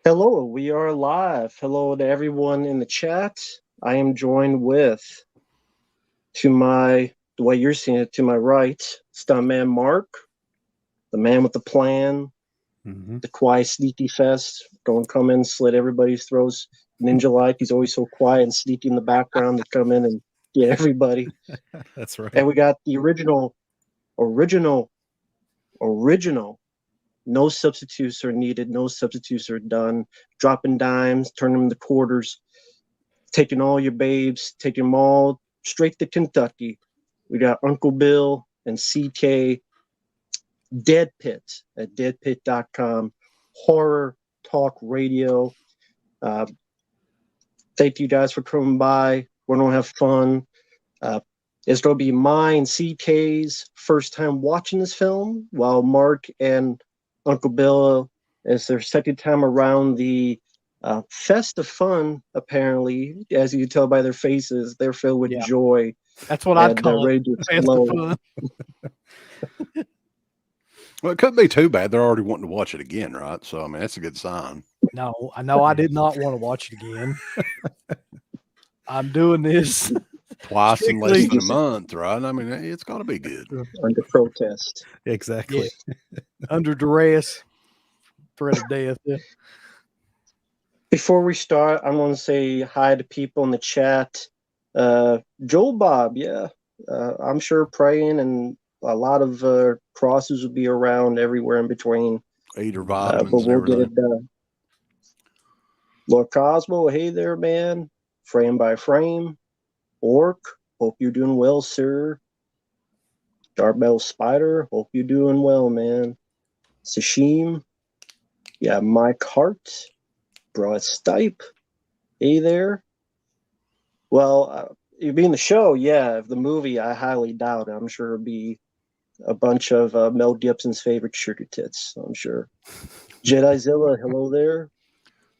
Hello, we are live. Hello to everyone in the chat. I am joined with, the way you're seeing it, to my right, Stuntman Marq, the man with the plan, the quiet, sneaky fest, don't come in, slit everybody's throats, ninja-like. He's always so quiet and sneaky in the background to come in and get everybody. That's right. And we got the original, no substitutes are needed. No substitutes are done. Dropping dimes, turning them into quarters, taking all your babes, taking them all straight to Kentucky. We got Uncle Bill and CK Deadpit at deadpit.com. Horror talk radio. Thank you guys for coming by. We're going to have fun. It's going to be mine, CK's first time watching this film, while Mark and Uncle Bill, as their second time around the fest of fun, apparently, as you can tell by their faces, they're filled with joy. That's what I'd call it. Fest of fun. Well, it couldn't be too bad. They're already wanting to watch it again, right? So, I mean, that's a good sign. No, I know I did not want to watch it again. I'm doing this twice in less than a month, right? I mean, it's got to be good. Under protest. Exactly. Yeah. Under duress, threat of death. Yeah. Before we start, I want to say hi to people in the chat. Joel Bob, I'm sure praying, and a lot of crosses will be around everywhere in between. Eat or vitamins, but we'll get it done. Lord Cosmo, hey there, man. Frame by frame. Orc, hope you're doing well, sir. Dark Metal Spider, hope you're doing well, man. Sashim, Mike Hart, Broad Stipe, hey there. Well, you being the show, if the movie, I highly doubt it. I'm sure it'll be a bunch of Mel Gibson's favorite sugar tits, I'm sure. Jedizilla, hello there.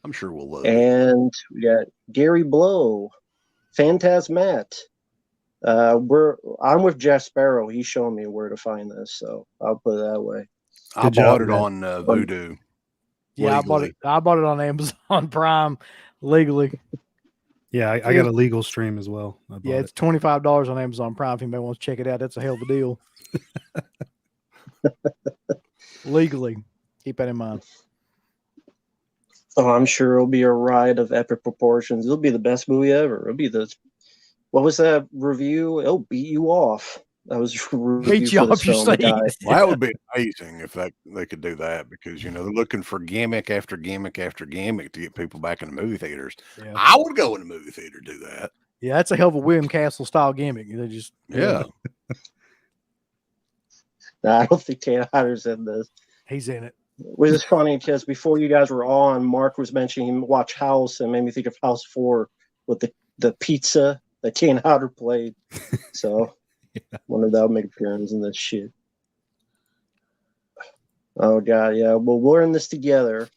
I'm sure we'll love and we got Gary Blow, Phantasmat. I'm with Jeff Sparrow. He's showing me where to find this, so I'll put it that way. I bought it on Vudu. Yeah, legally. I bought it on Amazon Prime legally. Yeah, I got a legal stream as well. It's $25 on Amazon Prime if anybody wants to check it out. That's a hell of a deal. Legally. Keep that in mind. Oh, I'm sure it'll be a ride of epic proportions. It'll be the best movie ever. It'll be what was that review? It'll beat you off. That was beat you off your seat. Well, that would be amazing if they could do that, because they're looking for gimmick after gimmick after gimmick to get people back in the movie theaters. Yeah. I would go in the movie theater to do that. Yeah, that's a hell of a William Castle style gimmick. They just I don't think Tate Hodder's in this. He's in it. Which is funny because before you guys were on, Mark was mentioning he watched House and made me think of House 4 with the pizza that Kane Hodder played. So wonder if that'll make appearance in this shit. Oh god, yeah. Well, we're in this together.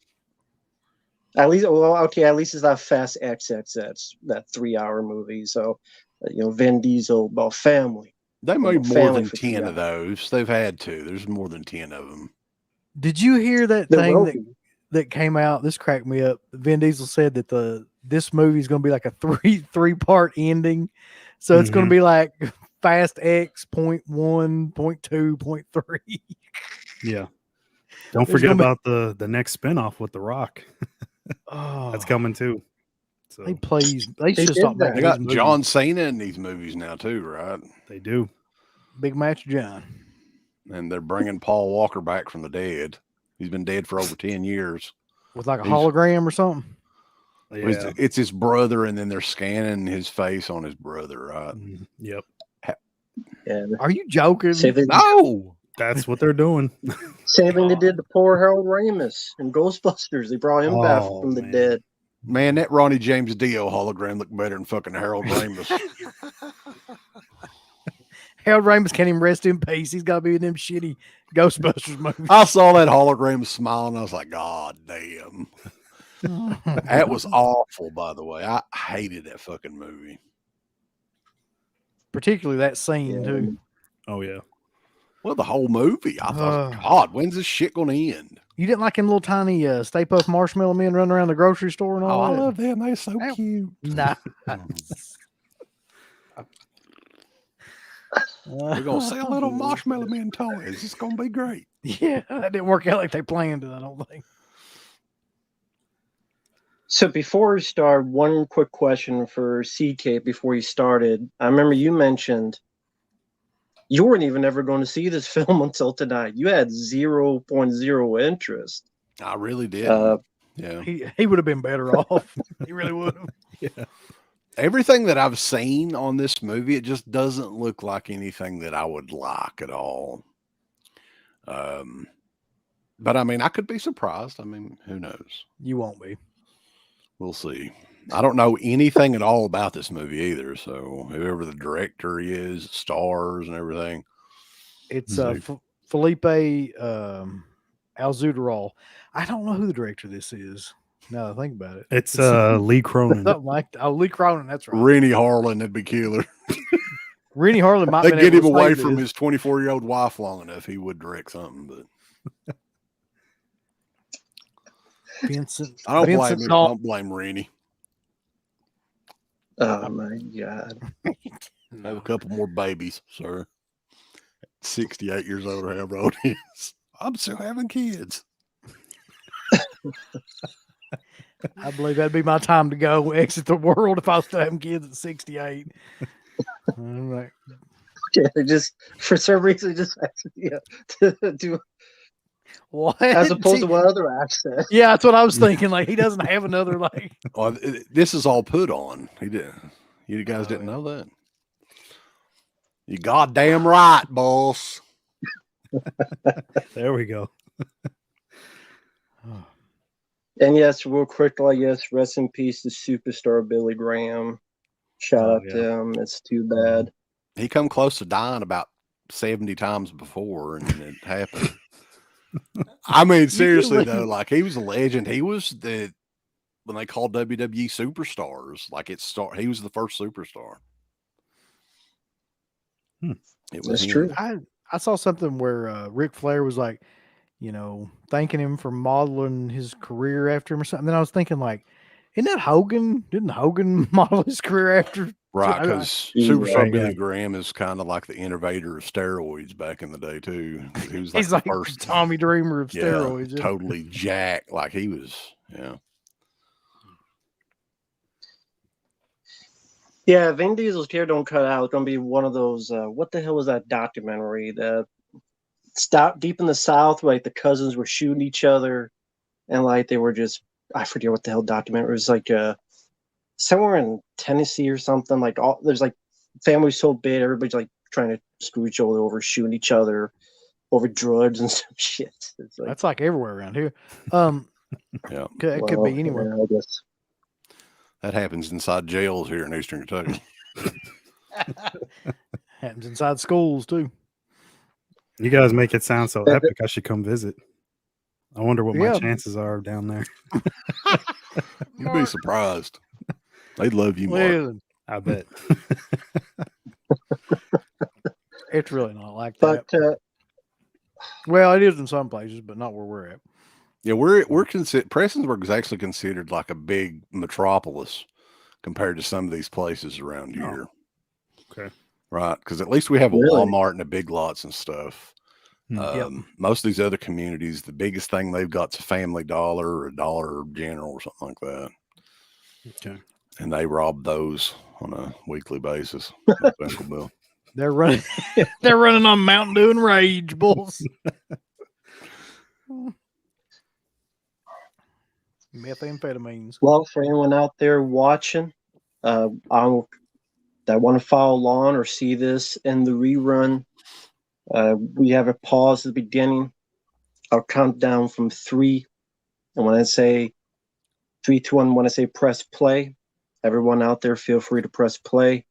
At least it's not Fast XXX, that 3-hour movie. So Vin Diesel about family. They made more than 10 of those. They've had to. There's more than 10 of them. Did you hear that thing that came out? This cracked me up. Vin Diesel said that this movie is going to be like a three-part ending. So it's going to be like Fast X .1, .2, .3. Yeah. Don't forget about the next spinoff with The Rock. That's coming too. So they should stop making. They got John Cena in these movies now too, right? They do. Big match, John. And they're bringing Paul Walker back from the dead. He's been dead for over 10 years. With like a hologram or something? Yeah. It's his brother, and then they're scanning his face on his brother, right? Yep. Yeah. Are you joking? No! That's what they're doing. Same thing they did to poor Harold Ramis in Ghostbusters. They brought him back from the dead. Man, that Ronnie James Dio hologram looked better than fucking Harold Ramis. Harold Ramis can't even rest in peace. He's got to be in them shitty Ghostbusters movies. I saw that hologram smiling. I was like, God damn. That was awful, by the way. I hated that fucking movie. Particularly that scene, too. Oh, yeah. Well, the whole movie. I thought, God, when's this shit going to end? You didn't like them little tiny Stay Puft Marshmallow Men running around the grocery store and all I that? love them. They're so cute. Nah. We're gonna sell little Marshmallow Men toys. It's gonna be great. Yeah, that didn't work out like they planned it, I don't think. So before we start, one quick question for CK before you started. I remember you mentioned you weren't even ever going to see this film until tonight. You had 0.0 interest. I really did. Yeah. He would have been better off. He really would have. Yeah. Everything that I've seen on this movie, it just doesn't look like anything that I would like at all. But I mean, I could be surprised. I mean, who knows? You won't be. We'll see. I don't know anything at all about this movie either. So whoever the director is, stars and everything. It's Felipe Alzudaral. I don't know who the director of this is. Now that I think about it. It's Lee Cronin. Lee Cronin, that's right. Rennie Harlan, that'd be killer. Rennie Harlan might they get him away from his 24-year-old wife long enough, he would direct something, but Vincent. I don't blame Rennie. Oh my God. Have a couple more babies, sir. 68 years old or however old he is. I'm still having kids. I believe that'd be my time to go exit the world if I was still having kids at 68. I'm like, yeah, just for some reason, just to do what? As opposed to what other accent. Yeah, that's what I was thinking. Like he doesn't have another like. Well, this is all put on. He did. You guys didn't know that. You goddamn right, boss. There we go. And yes, real quickly, yes, rest in peace to superstar Billy Graham. Shout out to him. It's too bad. He come close to dying about 70 times before, and it happened. I mean, seriously though, like he was a legend. He was when they called WWE superstars, like he was the first superstar. That's true. I saw something where Ric Flair was like, thanking him for modeling his career after him or something. Then I was thinking, like, isn't that Hogan? Didn't Hogan model his career after? Right, because Superstar Billy Graham is kind of like the innovator of steroids back in the day too. He was like he's the like first Tommy Dreamer of steroids. Yeah. Totally jacked, like he was. Yeah. Yeah, Vin Diesel's hair don't cut out. It's gonna be one of those. What the hell was that documentary? The Stop Deep in the South, like the cousins were shooting each other, and like they were just—I forget what the hell documentary. It was like somewhere in Tennessee or something. Like there's like families so big, everybody's like trying to screw each other over, shooting each other over drugs and some shit. It's like, that's like everywhere around here. Yeah, it could be anywhere. Yeah, I guess. That happens inside jails here in Eastern Kentucky. Happens inside schools too. You guys make it sound so epic. I should come visit. I wonder what my chances are down there. You'd be surprised. They'd love you more. I bet. It's really not like that. Well, it is in some places, but not where we're at. Yeah, Prestonsburg is actually considered like a big metropolis compared to some of these places around here. Okay. Right, because at least we have a Walmart and a Big Lots and stuff. Most of these other communities, the biggest thing they've got is a Family Dollar or a Dollar General or something like that. Okay. And they rob those on a weekly basis. They're running. They're running on Mountain Dew and Rage Bulls. Methamphetamines. Well, for anyone out there watching, that want to follow along or see this in the rerun, we have a pause at the beginning. I'll count down from 3. And when I say 3, 2, 1, when I say press play, everyone out there, feel free to press play.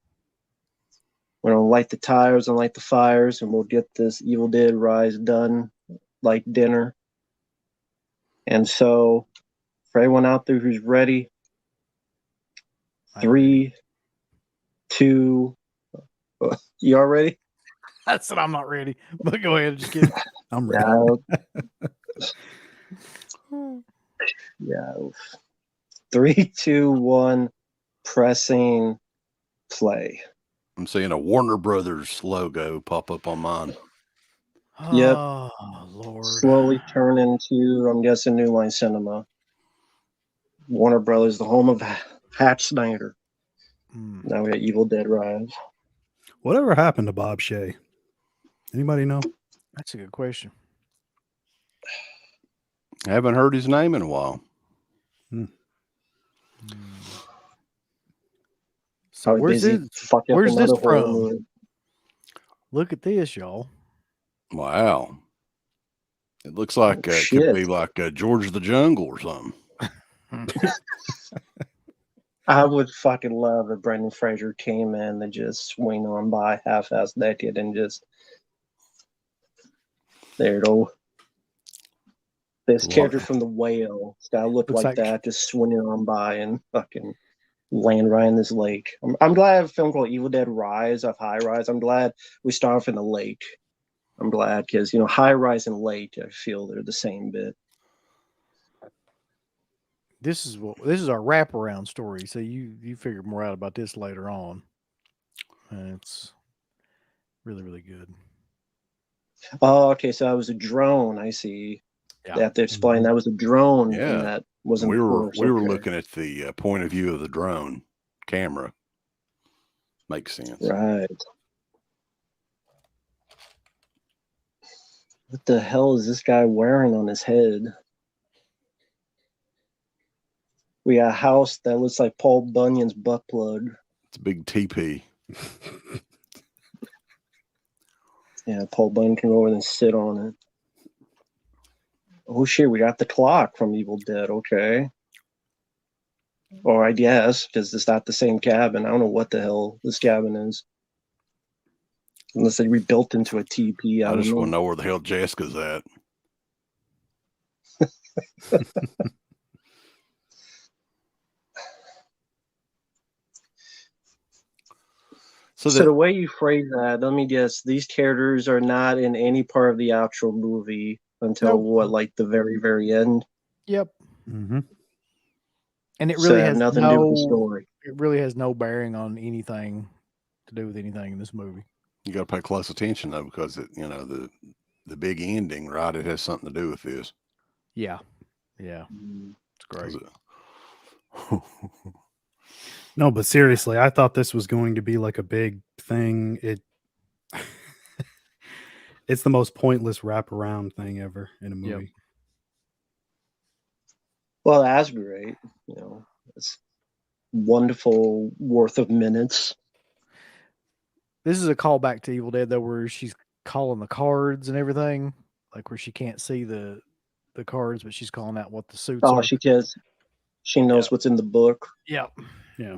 We're going to light the tires and light the fires, and we'll get this Evil Dead Rise done like dinner. And so, for everyone out there who's ready, 3, 2, you all ready? I said I'm not ready, but go ahead. Just kidding. I'm ready. Yeah. 3, 2, 1, pressing play. I'm seeing a Warner Brothers logo pop up on mine. Yep. Oh, Lord. Slowly turn into, I'm guessing, New Line Cinema. Warner Brothers, the home of Hatch Snyder. Now we got Evil Dead Rise. Whatever happened to Bob Shea? Anybody know? That's a good question. I haven't heard his name in a while. So where's this from? Movie. Look at this, y'all. Wow. It looks like it could be like George of the Jungle or something. I would fucking love if Brendan Fraser came in and just swing on by half-ass naked and just there it go. This character from The Whale, it's gotta look like that, just swinging on by and fucking land right in this lake. I'm glad I have a film called Evil Dead Rise of High Rise. I'm glad we start off in the lake. I'm glad because High Rise and lake, I feel they're the same bit. This is our wraparound story. So you figure more out about this later on, and it's really, really good. Oh, okay. So that was a drone. I see. Yeah. They have to explain that was a drone. Yeah, and that wasn't. We were looking at the point of view of the drone camera. Makes sense, right? What the hell is this guy wearing on his head? We got a house that looks like Paul Bunyan's butt plug. It's a big teepee. Yeah, Paul Bunyan can go over and sit on it. Oh shit, we got the clock from Evil Dead, okay. Or I guess, because it's not the same cabin. I don't know what the hell this cabin is. Unless they rebuilt into a TP. I just want to know where the hell Jessica's at. So the way you phrase that, let me guess, these characters are not in any part of the actual movie until like the very, very end? Yep. Mm-hmm. And it really has nothing to do with the story. It really has no bearing on anything to do with anything in this movie. You got to pay close attention though, because the big ending, right? It has something to do with this. Yeah. Yeah. It's great. No, but seriously, I thought this was going to be like a big thing. It's the most pointless wraparound thing ever in a movie. Yep. Well, that's great. It's wonderful worth of minutes. This is a callback to Evil Dead, though, where she's calling the cards and everything, like where she can't see the cards, but she's calling out what the suits are. Oh, she does. She knows what's in the book. Yep. Yeah.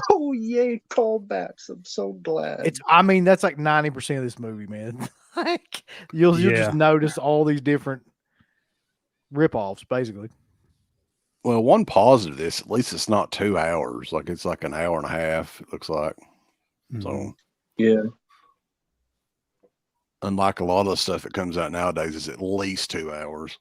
Oh, yay, callbacks. I'm so glad. That's like 90% of this movie, man. Like you'll just notice all these different rip-offs, basically. Well, one positive of this, at least it's not 2 hours. Like it's like an hour and a half, it looks like. Mm-hmm. So yeah. Unlike a lot of the stuff that comes out nowadays, is at least 2 hours.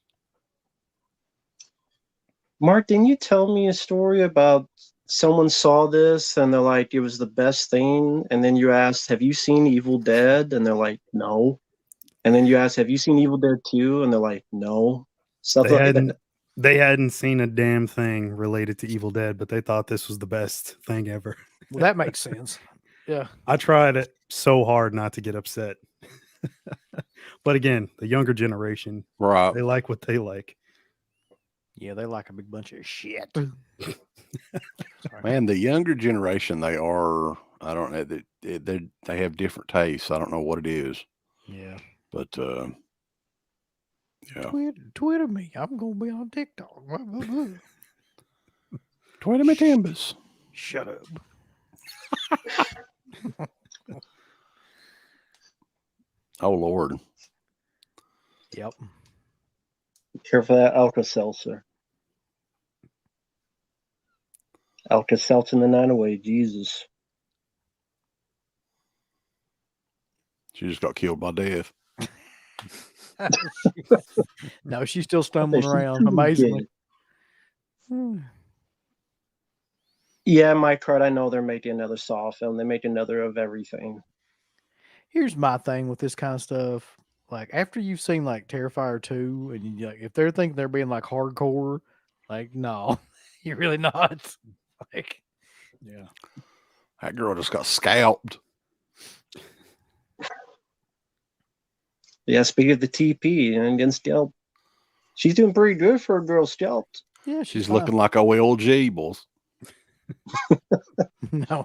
Mark, didn't you tell me a story about someone saw this and they're like, it was the best thing? And then you asked, have you seen Evil Dead? And they're like, no. And then you asked, have you seen Evil Dead 2? And they're like, no. They hadn't seen a damn thing related to Evil Dead, but they thought this was the best thing ever. Well, that makes sense. Yeah. I tried it so hard not to get upset. But again, the younger generation, right? They like what they like. Yeah, they like a big bunch of shit. Man, the younger generation, they are, I don't know, they have different tastes. I don't know what it is. Yeah. But, yeah. Twitter me. I'm going to be on TikTok. Twitter me Timbers. Shut up. Oh, Lord. Yep. Be careful of that Alka-Seltzer. Alka-Seltzer in the 908, Jesus. She just got killed by death. No, she's still stumbling around amazingly. Yeah, Mike Hart, I know they're making another Saw film. They make another of everything. Here's my thing with this kind of stuff. Like, after you've seen like Terrifier 2, and you, like, if they're thinking they're being like hardcore, like, no, you're really not. Like, Yeah. That girl just got scalped. Yeah, speaking of the TP and getting scalped, she's doing pretty good for a girl scalped. yeah, She's looking like a old Jeebles.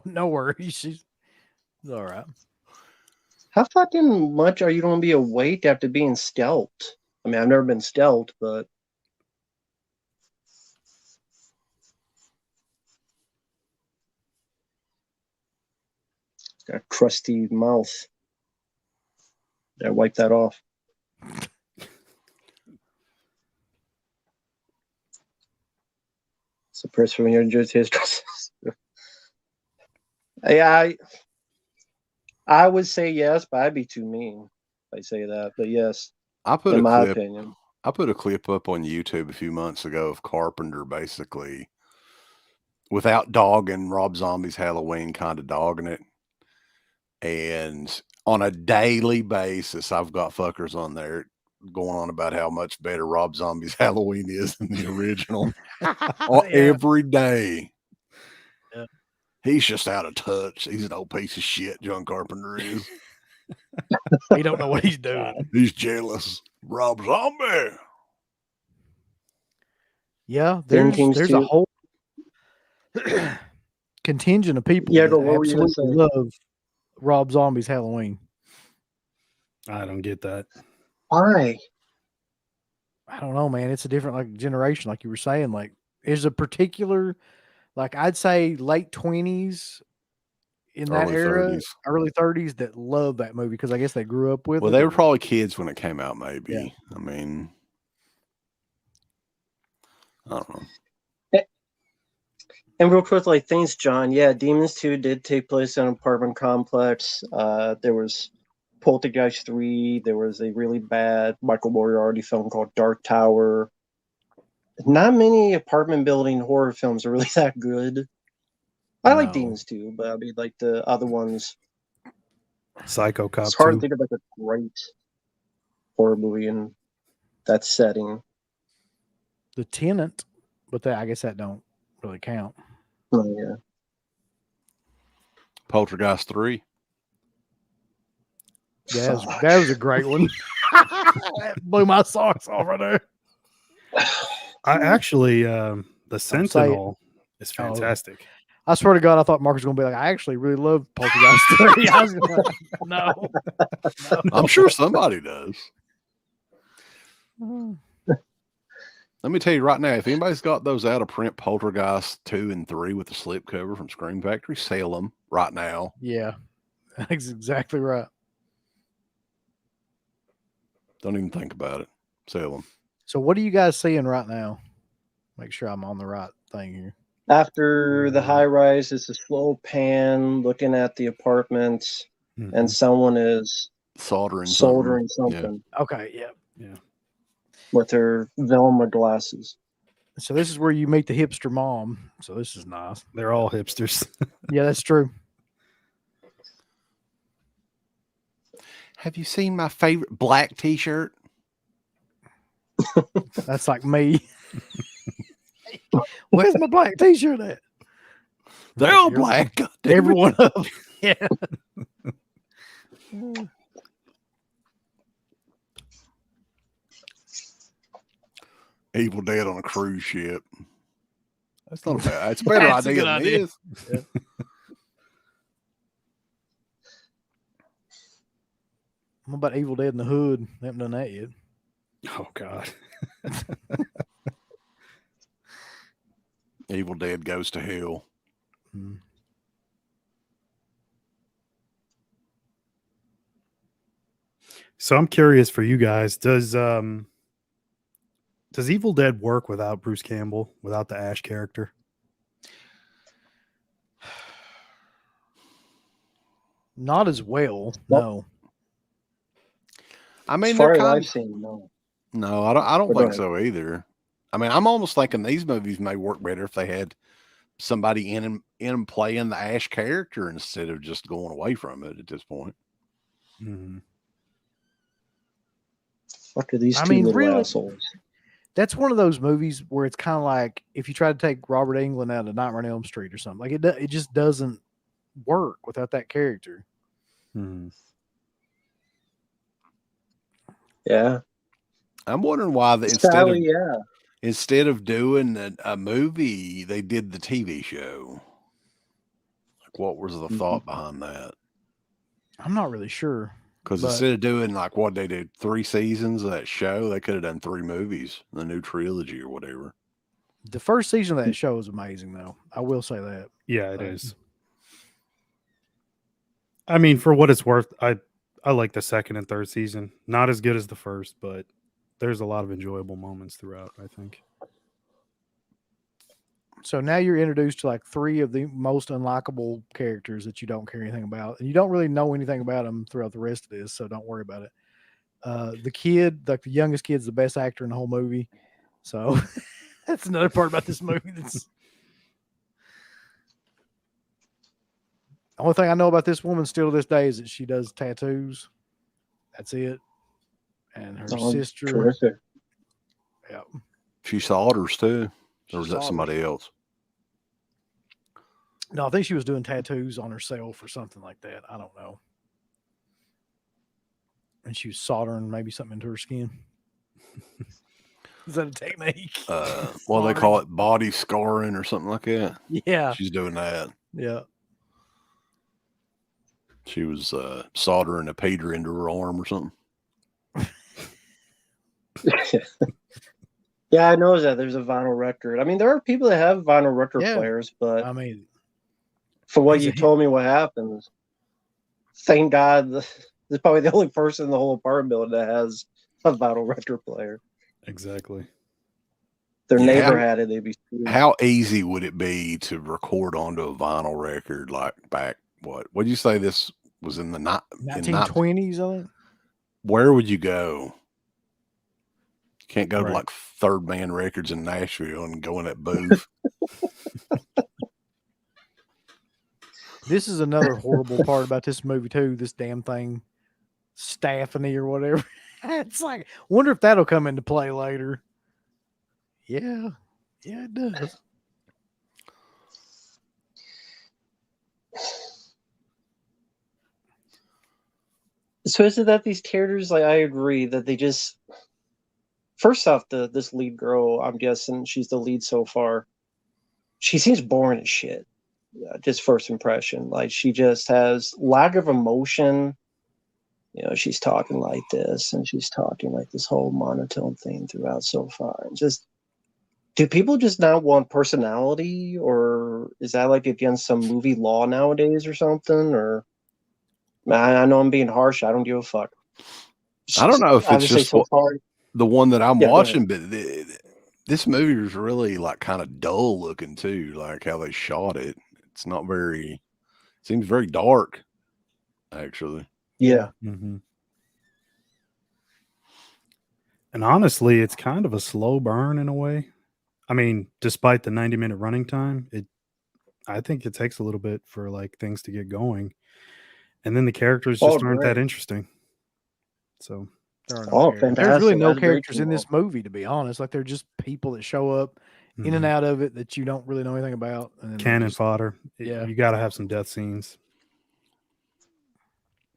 No worries. She's all right. How fucking much are you going to be awake after being scalped? I mean, I've never been scalped, but got a crusty mouth. Gotta wipe that off. Suppress from your his dresses. Yeah, I would say yes, but I'd be too mean if I say that. But yes, in my opinion. I put a clip up on YouTube a few months ago of Carpenter basically, without dogging Rob Zombie's Halloween, kind of dogging it. And on a daily basis, I've got fuckers on there going on about how much better Rob Zombie's Halloween is than the original. Every day. Yeah. He's just out of touch. He's an old piece of shit, John Carpenter is. He don't know what he's doing. He's jealous. Rob Zombie. Yeah, there's a whole contingent of people that absolutely love Rob Zombie's Halloween. I don't get that. Why? I don't know, man. It's a different like generation, like you were saying. Like, there's a particular, like, I'd say late 20s in that era, early 30s that love that movie because I guess they grew up with it. Well, they were probably kids when it came out, maybe. Yeah. I mean, I don't know. And real quick, like, thanks, John. Yeah, Demons 2 did take place in an apartment complex. There was Poltergeist 3. There was a really bad Michael Moriarty film called Dark Tower. Not many apartment building horror films are really that good. I like Demons 2, but I mean, like, the other ones. Psycho Cop 2. It's hard to think of like a great horror movie in that setting. The Tenant, but I guess that don't really count. Oh, yeah. Poltergeist 3. Yeah, that was a great one. That blew my socks off right there. I actually, the Sentinel is fantastic. I swear to God, I thought Mark was going to be like, I actually really love Poltergeist 3. I was like, no. I'm sure somebody does. Let me tell you right now, if anybody's got those out of print Poltergeist 2 and 3 with the slipcover from Scream Factory, sell them right now. Yeah, that's exactly right. Don't even think about it. Sell them. So what are you guys seeing right now? Make sure I'm on the right thing here. After the high rise, it's a slow pan looking at the apartments, and someone is soldering something. Yeah. Okay, yeah. With her Velma glasses. So this is where you meet the hipster mom. So this is nice. They're all hipsters. Yeah, that's true. Have you seen my favorite black t-shirt? That's like me. Where's my black t-shirt at? They're all black. Every one of them. Yeah. Evil Dead on a cruise ship. That's not bad. It's a better idea than this. Yeah. What about Evil Dead in the Hood? They haven't done that yet. Oh, God. Evil Dead Goes to Hell. So I'm curious for you guys. Does Evil Dead work without Bruce Campbell, without the Ash character? Not as well. No. I mean, as they're far as kind I've of, seen, no. no, I don't But go think ahead. so either. I mean, I'm almost thinking these movies may work better if they had somebody in them playing the Ash character instead of just going away from it at this point. Mm-hmm. Fuck are these I two mean, little really, assholes? that's one of those movies where it's kind of like if you try to take Robert Englund out of Nightmare on Elm Street or something, like it just doesn't work without that character. Mm-hmm. Yeah. I'm wondering why Sally, yeah. instead of doing a movie, they did the TV show. Like, what was the thought behind that? I'm not really sure. Because But instead of doing like what they did 3 seasons of that show, they could have done 3 movies, the new trilogy or whatever. the first season of that show is amazing, though. I will say that. Yeah, it is. I mean, for what it's worth, I like the second and third season. Not as good as the first, but there's a lot of enjoyable moments throughout, I think. So now you're introduced to like 3 of the most unlikable characters that you don't care anything about, and you don't really know anything about them throughout the rest of this. So don't worry about it. The kid, like the youngest kid's the best actor in the whole movie. So that's another part about this movie. That's the only thing I know about this woman still to this day is that she does tattoos. That's it. And her sister. Terrific. Yeah. She solders too. Or was that solders. somebody else? No, I think she was doing tattoos on herself or something like that. I don't know. And she was soldering maybe something into her skin. Is that a technique? Well, they call it body scarring or something like that. Yeah. She's doing that. Yeah. She was soldering a Peter into her arm or something. Yeah, I know that there's a vinyl record. I mean, there are people that have vinyl record players, but I mean, for what you told me, what happens? Thank God, this is probably the only person in the whole apartment building that has a vinyl record player. Exactly. Their neighbor had it. They'd be screwed. How easy would it be to record onto a vinyl record? Like back, what did you say this was in the 1920s? I think. Where would you go? You can't go to like Third Man Records in Nashville and go in that booth. This is another horrible part about this movie too. This damn thing, Staphany or whatever. It's like, wonder if that'll come into play later. Yeah, it does. So is it that these characters, like, I agree that they just, first off, this lead girl, I'm guessing she's the lead so far. She seems boring as shit. Just first impression. Like, she just has lack of emotion. You know, she's talking like this, and she's talking like this whole monotone thing throughout so far. Just, do people just not want personality, or is that like against some movie law nowadays or something? Or, I know I'm being harsh. I don't give a fuck. I don't know if it's just so far, the one that I'm watching, but this movie is really like kind of dull looking too. Like how they shot it. It's not very, seems very dark, actually. Yeah. Mm-hmm. And honestly, it's kind of a slow burn in a way. I mean, despite the 90-minute running time, I think it takes a little bit for like things to get going. And then the characters just aren't that interesting. So there's really no characters in this movie, to be honest. Like, they're just people that show up in and out of it that you don't really know anything about. And cannon fodder. Yeah. You got to have some death scenes.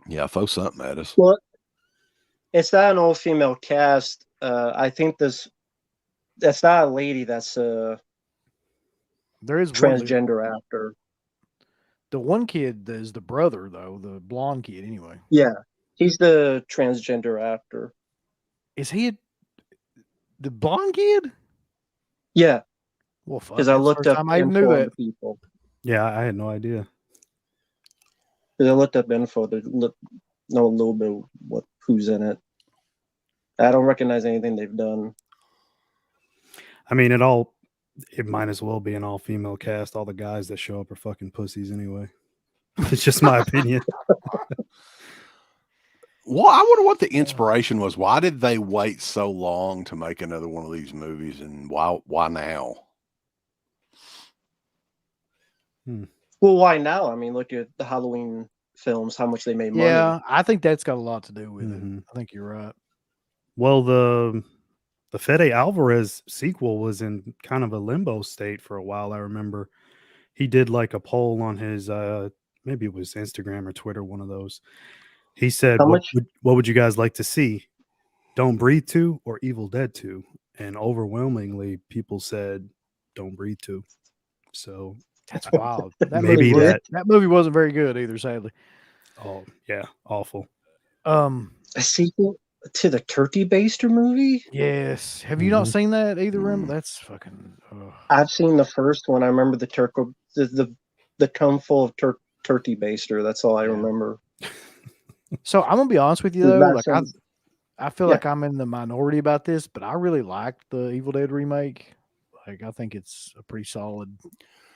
Yeah, throw something at us. Well, it's not an all-female cast. I think that's not a lady. That's there is transgender actor. The one kid is the brother, though, the blonde kid. Anyway, yeah, he's the transgender actor. Is he the blonde kid? Yeah. Well, fuck. Because I looked up I even knew that. People. Yeah, I had no idea. Because I looked up info to know a little bit who's in it. I don't recognize anything they've done. I mean, it might as well be an all-female cast. All the guys that show up are fucking pussies anyway. It's just my opinion. Well, I wonder what the inspiration was. Why did they wait so long to make another one of these movies, and why now? Well, why now? I mean, look at the Halloween films, how much they made money. Yeah, I think that's got a lot to do with it. I think you're right. Well, the Fede Alvarez sequel was in kind of a limbo state for a while. I remember he did like a poll on his maybe it was Instagram or Twitter, one of those. He said, what would you guys like to see? Don't Breathe 2 or Evil Dead 2? And overwhelmingly people said Don't Breathe 2. So that's wild. That maybe that movie wasn't very good either, sadly. Oh yeah, awful. A sequel to the Turkey Baster movie? Yes. Have you not seen that either, Rim? That's fucking. I've seen the first one. I remember the cum full of Turkey Baster. That's all I remember. So I'm gonna be honest with you though. Like I feel like I'm in the minority about this, but I really liked the Evil Dead remake. Like I think it's a pretty solid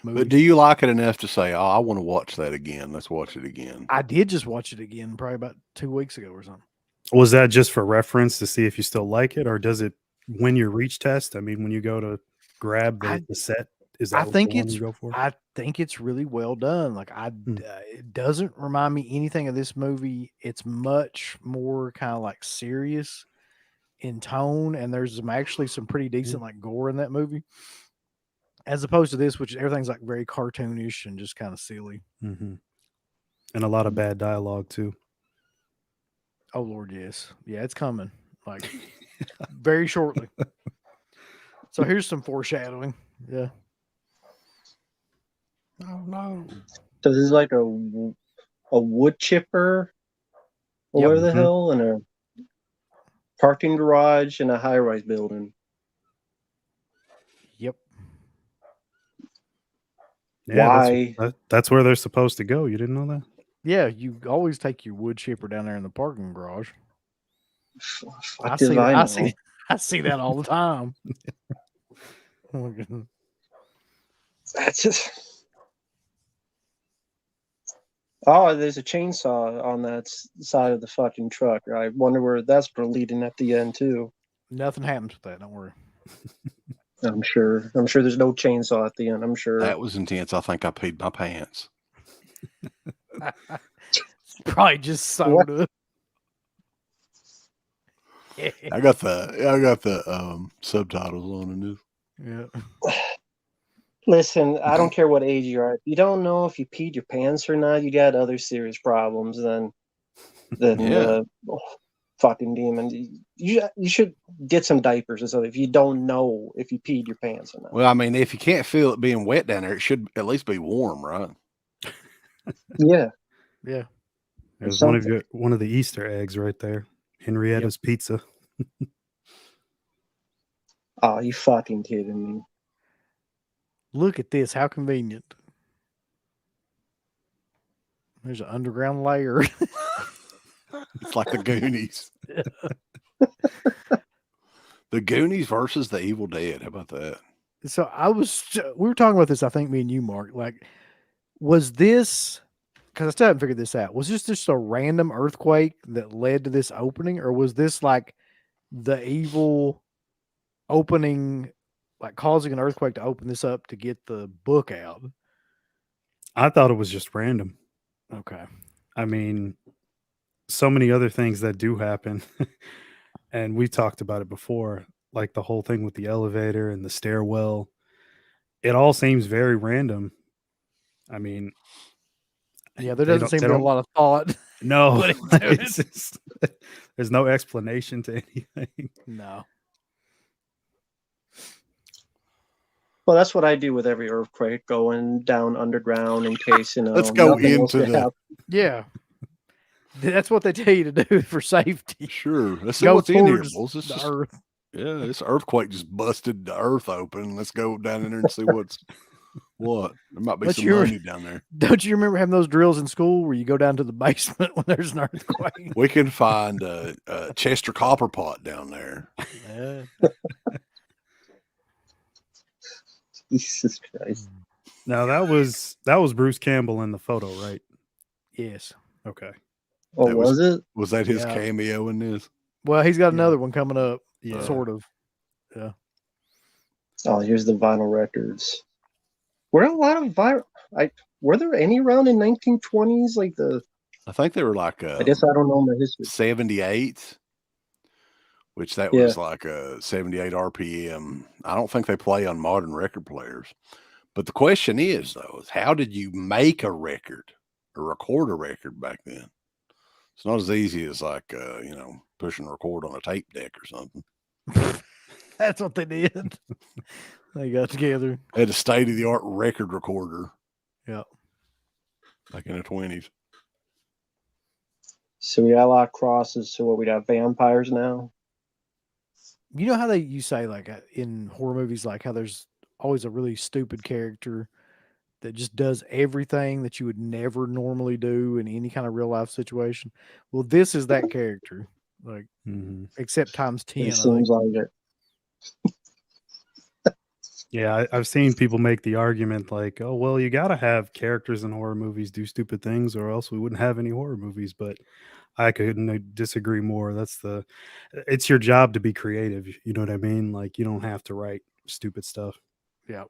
movie. But do you like it enough to say, "Oh, I want to watch that again. Let's watch it again"? I did just watch it again, probably about 2 weeks ago or something. Was that just for reference to see if you still like it, or does it win your reach test? I mean, when you go to grab the set, is that the one you go for? I think it's really well done. Like it doesn't remind me anything of this movie. It's much more kind of like serious in tone, and there's actually some pretty decent like gore in that movie, as opposed to this, which everything's like very cartoonish and just kind of silly, and a lot of bad dialogue too. Oh Lord, yes, yeah, it's coming like very shortly. So here's some foreshadowing. Yeah. Oh no! So this is like a wood chipper, or whatever the hell, in a parking garage in a high-rise building. Yep. Yeah, why? That's where they're supposed to go. You didn't know that? Yeah, you always take your wood chipper down there in the parking garage. I see that all the time. That's just. Oh, there's a chainsaw on that side of the fucking truck. I wonder where that's leading at the end too. Nothing happens with that. Don't worry. I'm sure there's no chainsaw at the end. I'm sure. That was intense. I think I peed my pants. Probably just soda. I got the subtitles on in this. Yeah. Listen, I don't care what age you are. If you don't know if you peed your pants or not, you got other serious problems than fucking demon. You should get some diapers or something if you don't know if you peed your pants or not. Well, I mean, if you can't feel it being wet down there, it should at least be warm, right? Yeah. Yeah. There's one of the Easter eggs right there. Henrietta's Pizza. Oh, you fucking kidding me. Look at this. How convenient. There's an underground layer. It's like the Goonies. The Goonies versus the Evil Dead. How about that? So we were talking about this, I think, me and you, Mark. Like, was this, because I still haven't figured this out, was this just a random earthquake that led to this opening, or was this like the evil opening, like causing an earthquake to open this up to get the book out? I thought it was just random. Okay. I mean, so many other things that do happen, and we talked about it before, like the whole thing with the elevator and the stairwell. It all seems very random. I mean, yeah, there doesn't seem to be a lot of thought. No, there's no explanation to anything. No. Well, that's what I do with every earthquake, going down underground in case, Let's go into the. Yeah. That's what they tell you to do for safety. Sure. Let's see what's in here. The earth. Yeah, this earthquake just busted the earth open. Let's go down in there and see what. There might be some money down there. Don't you remember having those drills in school where you go down to the basement when there's an earthquake? We can find a Chester copper pot down there. Yeah. Jesus Christ. Now that was Bruce Campbell in the photo, right? Yes. Okay. Oh, was it? Was that his Yeah. cameo in this? Well, he's got another one coming up. Yeah. Sort of. Yeah. Oh, here's the vinyl records. Were a lot of vinyl? Were there any around in 1920s? Like I think they were like I guess I don't know my history. 78, which that Yeah. was like a 78 RPM. I don't think they play on modern record players. But the question is, though, is how did you make a record or record a record back then? It's not as easy as like, pushing record on a tape deck or something. That's what they did. They got together. They had a state-of-the-art record recorder. Yeah. Back in the 20s. So we got a lot of crosses. So what, we got vampires now? You know how you say like in horror movies, like how there's always a really stupid character that just does everything that you would never normally do in any kind of real life situation. Well, this is that character, like except times 10. It seems like it. Yeah, I've seen people make the argument like, oh, well, you got to have characters in horror movies do stupid things or else we wouldn't have any horror movies. But I couldn't disagree more. It's your job to be creative. You know what I mean? Like, you don't have to write stupid stuff. Yeah.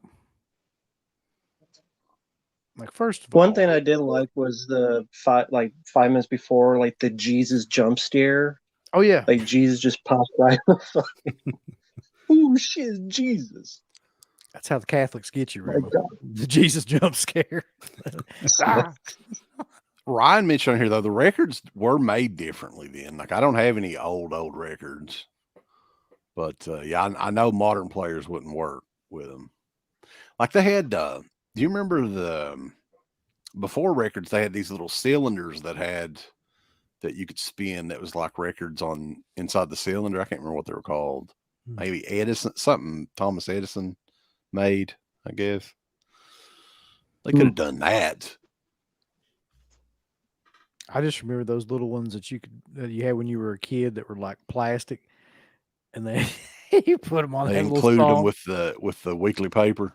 Like, first of all, one thing I did like was the 5 minutes before, like the Jesus jump scare. Oh yeah, like Jesus just popped right. Oh shit, Jesus! That's how the Catholics get you, My Remo. God. The Jesus jump scare. Ryan mentioned here, though, the records were made differently then. Like, I don't have any old records. But, I know modern players wouldn't work with them. Like, they had, do you remember before records, they had these little cylinders that you could spin that was like records on inside the cylinder. I can't remember what they were called. Maybe Edison, something Thomas Edison made, I guess. They could have done that. I just remember those little ones that you had when you were a kid that were like plastic, and they you put them on. They had included little them song. with the weekly paper.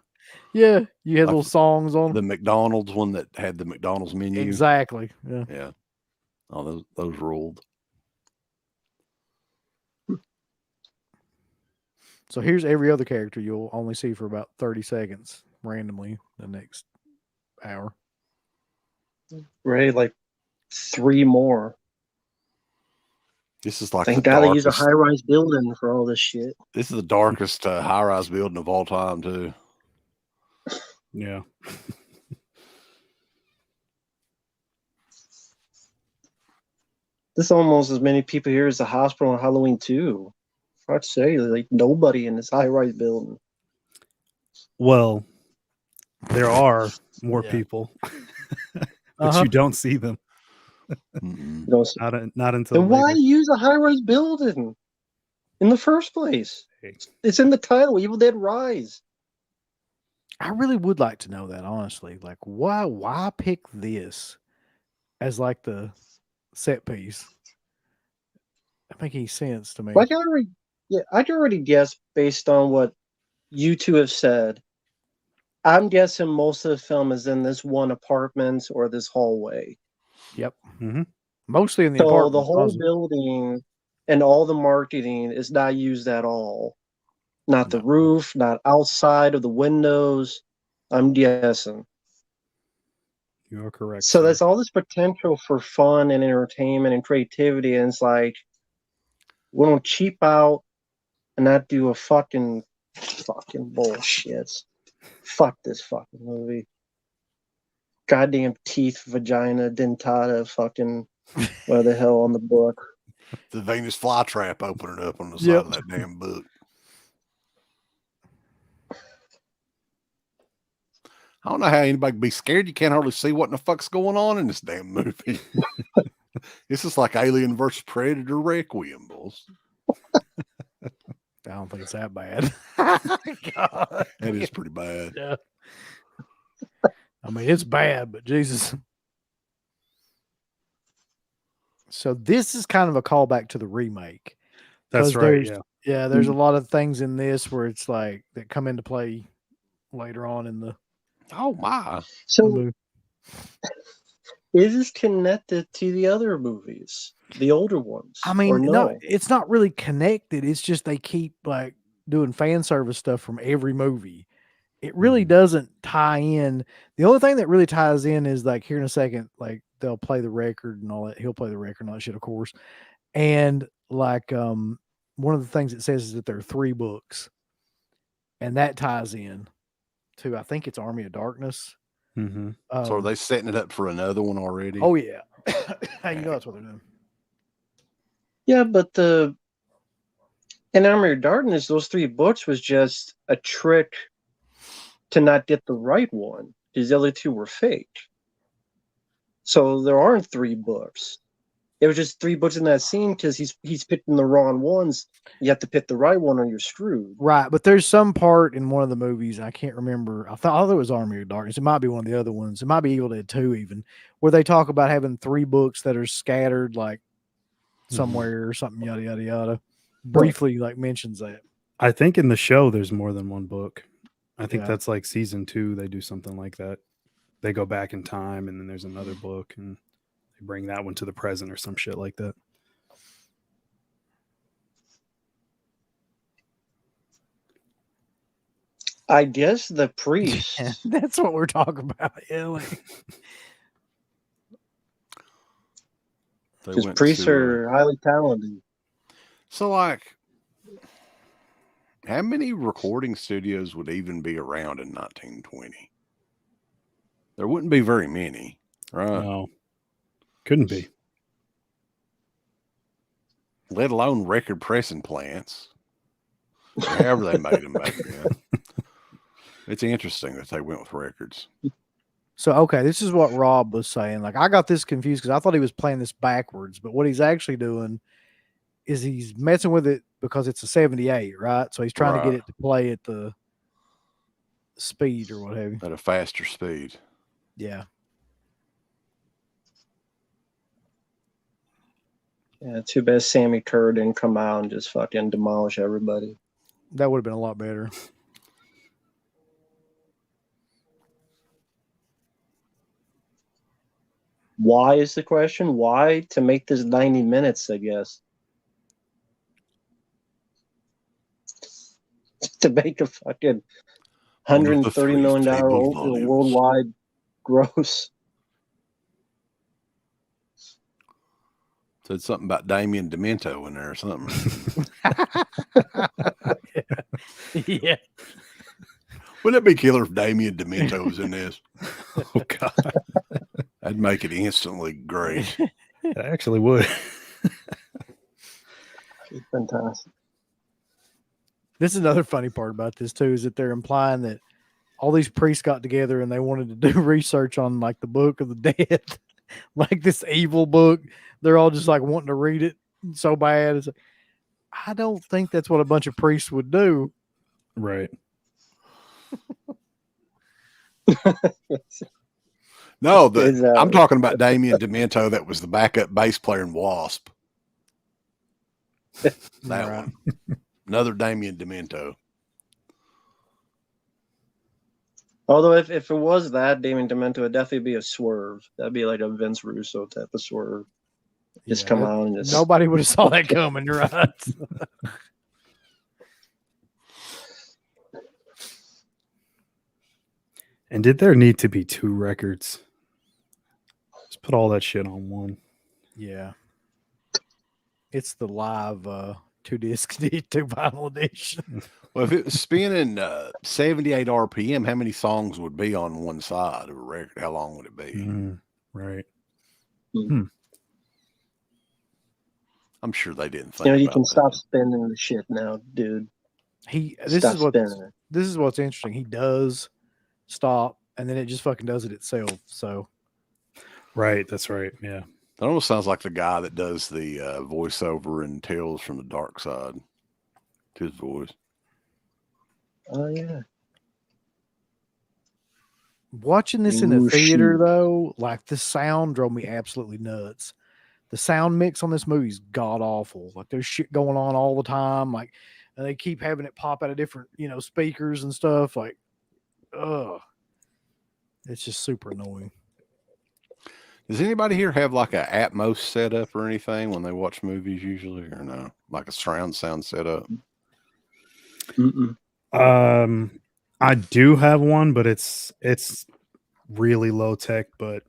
Yeah, you had Like little songs on the McDonald's one that had the McDonald's menu. Exactly. Yeah. Yeah. Oh, those ruled. So here's every other character you'll only see for about 30 seconds randomly the next hour. Right, like 3 more. This is like Thank the God darkest, they use a high-rise building for all this shit. This is the darkest high-rise building of all time, too. Yeah. This almost as many people here as the hospital on Halloween 2. I'd say like nobody in this high-rise building. Well, there are more people, but you don't see them. Not until. Then why use a high-rise building in the first place? It's in the title, Evil Dead Rise. I really would like to know that, honestly. Like, why pick this as like the set piece? That make any sense to me. Like I'd already guessed based on what you two have said. I'm guessing most of the film is in this one apartment or this hallway. Yep. Mm-hmm. Mostly in the So apartment. the whole building and all the marketing is not used at all. Not the roof, not outside of the windows. I'm guessing. You are correct. So there's all this potential for fun and entertainment and creativity, and it's like we don't cheap out and not do a fucking bullshit. Fuck this fucking movie. Goddamn teeth, vagina, dentata, fucking what the hell on the book. The Venus flytrap opening up on the side of that damn book. I don't know how anybody can be scared. You can't hardly see what in the fuck's going on in this damn movie. This is like Alien versus Predator Requiem, boys. I don't think it's that bad. God. That is pretty bad. Yeah. I mean, it's bad, but Jesus. So this is kind of a callback to the remake. That's right. Yeah. There's a lot of things in this where it's like that come into play later on in the. Oh my! So is this connected to the other movies, the older ones? I mean, or no, it's not really connected. It's just they keep like doing fan service stuff from every movie. It really doesn't tie in. The only thing that really ties in is like here in a second, like they'll play the record and all that. He'll play the record and all that shit, of course. And like one of the things it says is that there are 3 books, and that ties in to, I think it's Army of Darkness. Mm-hmm. So are they setting it up for another one already? Oh yeah, you know that's what they're doing. Yeah, but in Army of Darkness, those 3 books was just a trick to not get the right one, because the other 2 were fake. So there aren't 3 books. It was just 3 books in that scene because he's picking the wrong ones. You have to pick the right one or you're screwed. Right, but there's some part in one of the movies, I can't remember. I thought it was Army of Darkness. It might be one of the other ones. It might be Evil Dead 2 even, where they talk about having 3 books that are scattered like somewhere or something, yada yada yada. Briefly like mentions that. I think in the show there's more than 1 book. I think that's like season 2. They do something like that. They go back in time, and then there's another book, and they bring that one to the present or some shit like that. I guess the priest. Yeah, that's what we're talking about. Yeah, like, because priests are highly talented. So, like, how many recording studios would even be around in 1920? There wouldn't be very many, right? No, couldn't be. Let alone record pressing plants. However they made them back then. It's interesting that they went with records. So, okay, this is what Rob was saying. Like, I got this confused because I thought he was playing this backwards, but what he's actually doing is he's messing with it because it's a 78, right? So he's trying to get it to play at the speed or what have you. At a faster speed. Yeah. Yeah, too bad Sammy Kerr didn't come out and just fucking demolish everybody. That would have been a lot better. Why is the question? Why? To make this 90 minutes, I guess. To make a fucking $130 million worldwide gross. Said something about Damien Demento in there or something. Yeah. Wouldn't it be killer if Damien Demento was in this? Oh, God. That'd make it instantly great. It actually would. Fantastic. This is another funny part about this, too, is that they're implying that all these priests got together and they wanted to do research on, like, the Book of the Dead. Like, this evil book. They're all just, like, wanting to read it so bad. It's like, I don't think that's what a bunch of priests would do. Right. No, I'm talking about Damien Demento that was the backup bass player in Wasp. That one. Another Damien Demento. Although if it was that Damien Demento, it'd definitely be a swerve. That'd be like a Vince Russo type of swerve. Just come out and just... Nobody would have saw that coming, right? And did there need to be 2 records? Just put all that shit on one. Yeah. It's the live 2-disc 2 vinyl edition. Well, if it was spinning 78 RPM, how many songs would be on one side of a record? How long would it be? Right. I'm sure they didn't think you can stop spinning the shit now, dude. This is what's interesting. He does stop, and then it just fucking does it itself. So, right, that's right. Yeah, that almost sounds like the guy that does the voiceover in Tales from the Dark Side. His voice. Oh yeah. Watching this in the theater, though, like the sound drove me absolutely nuts. The sound mix on this movie is god awful. Like there's shit going on all the time. Like, and they keep having it pop out of different, speakers and stuff. Like, ugh, it's just super annoying. Does anybody here have like a Atmos setup or anything when they watch movies usually, or no? Like a surround sound setup? Mm-mm. I do have one, but it's really low tech, but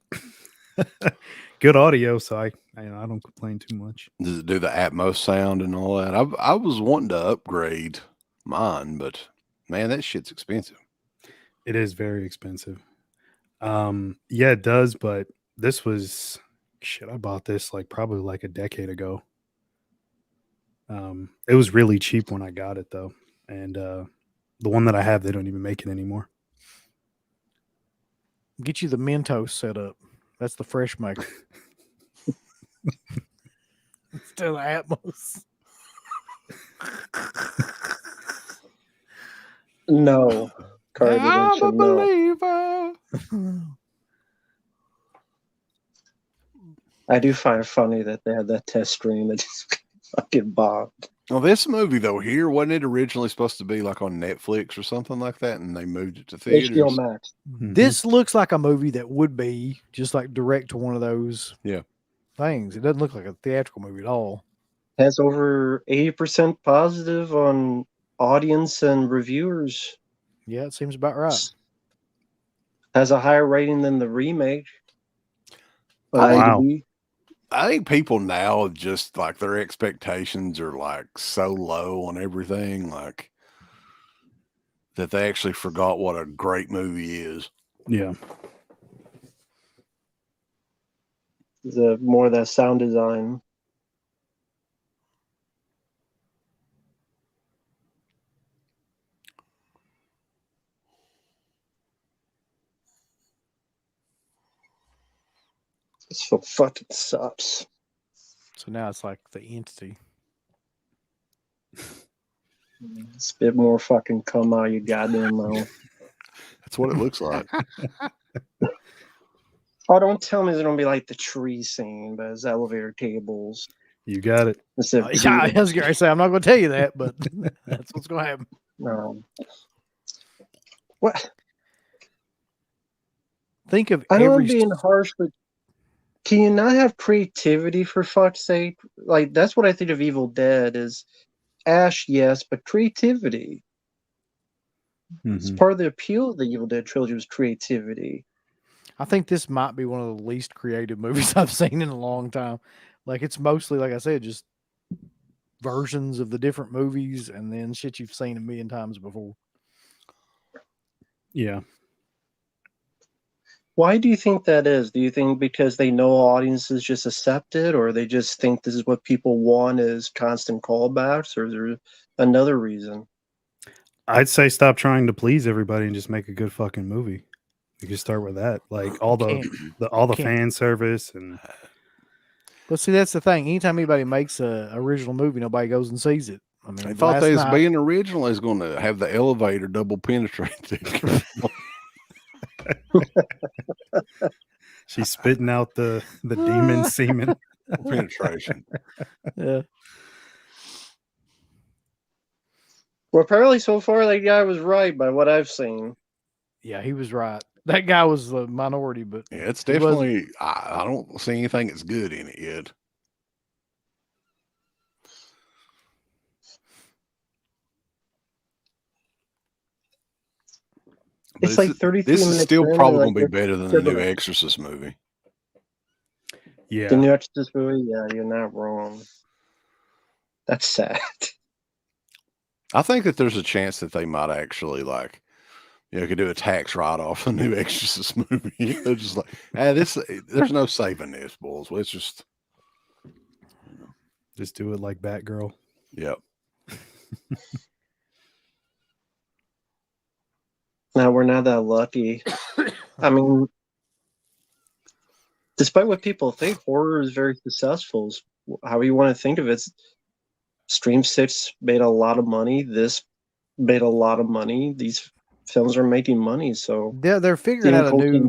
good audio, so I don't complain too much. Does it do the Atmos sound and all that? I was wanting to upgrade mine, but man, that shit's expensive. It is very expensive. Yeah, it does, but this was shit. I bought this like probably like a decade ago. It was really cheap when I got it though, and the one that I have, they don't even make it anymore. Get you the Mentos set up. That's the fresh maker. Still Atmos. No. Cardi I'm a mentioned no. believer. I do find it funny that they had that test screen that just fucking bombed. Well, this movie though here wasn't it originally supposed to be like on Netflix or something like that, and they moved it to HBO theaters. Max. This looks like a movie that would be just like direct to one of those things. It doesn't look like a theatrical movie at all. Has over 80% positive on audience and reviewers. Yeah, it seems about right. Has a higher rating than the remake. Wow. I think people now just like their expectations are like so low on everything, like that they actually forgot what a great movie is. Yeah. More of that sound design. This so fucking sucks. So now it's like the entity. Spit more fucking cum out your goddamn mouth. That's what it looks like. Oh, don't tell me it's gonna be like the tree scene, but it's elevator tables. You got it. Yeah, I was gonna say I'm not gonna tell you that, but that's what's gonna happen. What? Think of I know I'm being harsh, but can you not have creativity for fuck's sake? Like that's what I think of Evil Dead is Ash, yes, but creativity. It's part of the appeal of the Evil Dead trilogy was creativity. I think this might be one of the least creative movies I've seen in a long time. Like it's mostly, like I said, just versions of the different movies and then shit you've seen a million times before. Yeah. Why do you think that is? Do you think because they know audiences just accept it, or they just think this is what people want is constant callbacks, or is there another reason? I'd say stop trying to please everybody and just make a good fucking movie. You can start with that, like all the fan service and. But see, that's the thing. Anytime anybody makes a original movie, nobody goes and sees it. I mean, I thought they was being original is going to have the elevator double penetrate. She's spitting out the demon semen. Penetration. Yeah. Well, apparently so far that guy was right by what I've seen. Yeah, he was right. That guy was the minority, but yeah, it's definitely. I don't see anything that's good in it yet. It's like 33 This minutes. is still probably like, going to be better than the new Exorcist movie. Yeah. The new Exorcist movie? Yeah, you're not wrong. That's sad. I think that there's a chance that they might actually could do a tax write-off a new Exorcist movie. They're just like, there's no saving this, boys. Let's just do it like Batgirl. Yep. Now we're not that lucky. I mean, despite what people think, horror is very successful. However you want to think of it, Stream 6 made a lot of money. This made a lot of money. These films are making money, so they're figuring out money.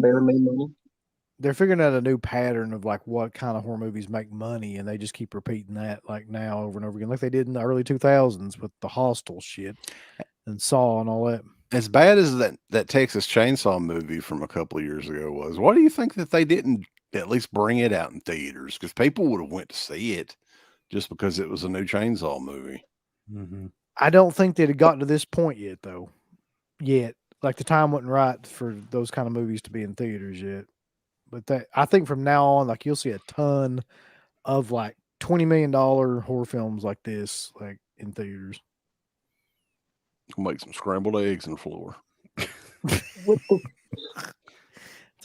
They're figuring out a new pattern of like what kind of horror movies make money, and they just keep repeating that like now over and over again, like they did in the early 2000s with the Hostel shit and Saw and all that. As bad as that Texas Chainsaw movie from a couple of years ago was, why do you think that they didn't at least bring it out in theaters, because people would have went to see it just because it was a new Chainsaw movie. Mm-hmm. I don't think that it got to this point yet, though. Like the time wasn't right for those kind of movies to be in theaters yet. But I think from now on, like you'll see a ton of like $20 million horror films like this, like in theaters. We'll make some scrambled eggs in the floor. It's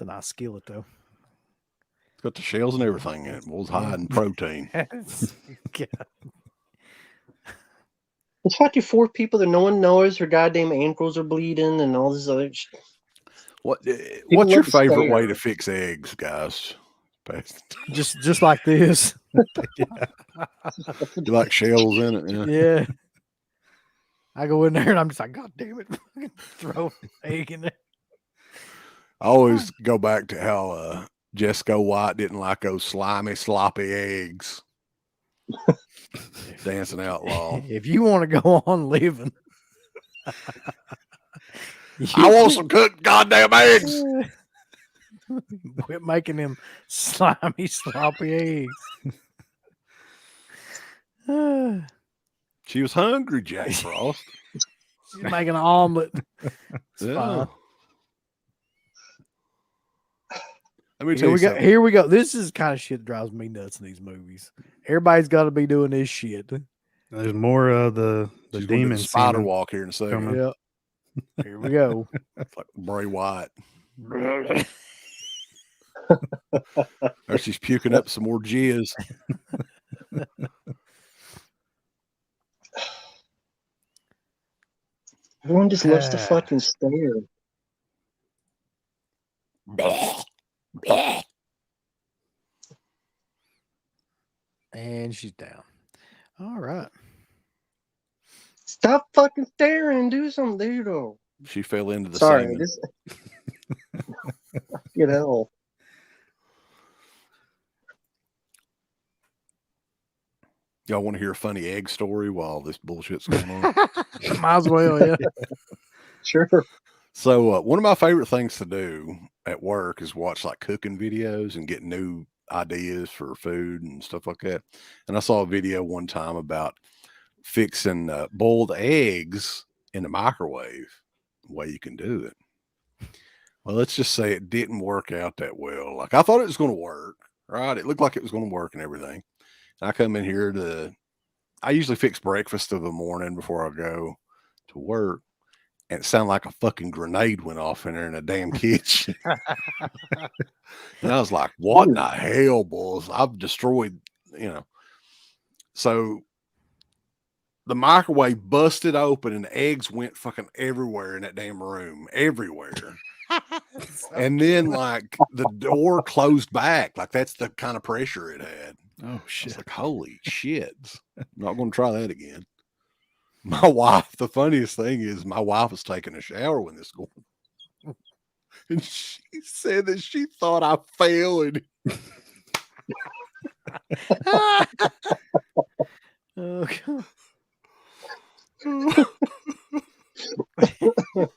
a nice skillet, though. It's got the shells and everything in it. Bull's high in protein. It's fucking 4 people that no one knows. Their goddamn ankles are bleeding and all this other shit. What's your favorite way to fix eggs, guys? just like this. You like shells in it? Yeah. I go in there and I'm just like, God damn it. Throw an egg in there. I always go back to how Jessica White didn't like those slimy, sloppy eggs. Dancing Outlaw. If you want to go on living, I want some cooked goddamn eggs. Quit making them slimy, sloppy eggs. She was hungry, Jack Frost. She's making an omelet. Yeah. Let me tell Here you we go. something. Here we go. This is the kind of shit that drives me nuts in these movies. Everybody's got to be doing this shit. There's more of the She's gonna do demon the spider semen walk here in a second. coming. Yeah. Here we go. It's like Bray Wyatt. Or she's puking up some more jizz. Everyone just loves to fucking stare. And she's down. All right. Stop fucking staring. Do something, dude. She fell into the Sorry, semen. this. You know. Y'all want to hear a funny egg story while this bullshit's going on? Might as well, yeah. Sure. So one of my favorite things to do at work is watch like cooking videos and get new ideas for food and stuff like that. And I saw a video one time about fixing boiled eggs in the microwave, the way you can do it. Well, let's just say it didn't work out that well. Like I thought it was going to work, right? It looked like it was going to work and everything. And I come in here I usually fix breakfast of the morning before I go to work. And it sounded like a fucking grenade went off in there in the damn kitchen. And I was like, what in the hell, boys? I've destroyed, So the microwave busted open and the eggs went fucking everywhere in that damn room. Everywhere. And then like the door closed back. Like that's the kind of pressure it had. Oh shit. It's like, holy shit. I'm not going to try that again. My wife, the funniest thing is my wife was taking a shower when this going on. And she said that she thought I failed. Oh, God.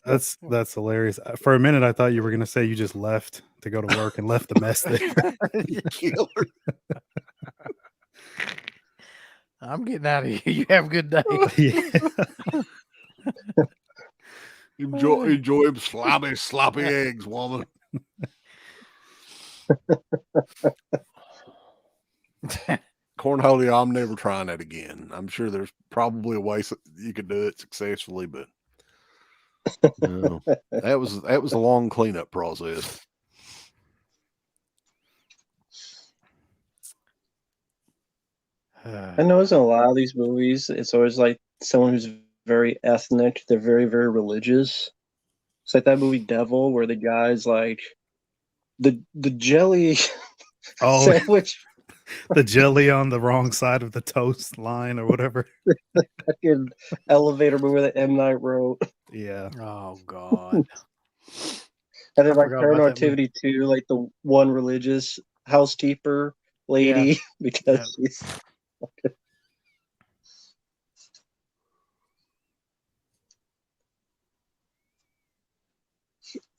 That's hilarious. For a minute, I thought you were going to say you just left to go to work and left the mess there. Killer. I'm getting out of here. You have a good day. Yeah. Enjoy them sloppy eggs, woman. Cornholio, I'm never trying that again. I'm sure there's probably a way you could do it successfully, but no, that was a long cleanup process. I notice in a lot of these movies, it's always like someone who's very ethnic. They're very, very religious. It's like that movie Devil, where the guy's like the jelly sandwich. The jelly on the wrong side of the toast line or whatever. Fucking elevator movie that M. Night wrote. Yeah. Oh God. And then like forgot about that Paranormality 2, like the one religious housekeeper lady because she's fucking...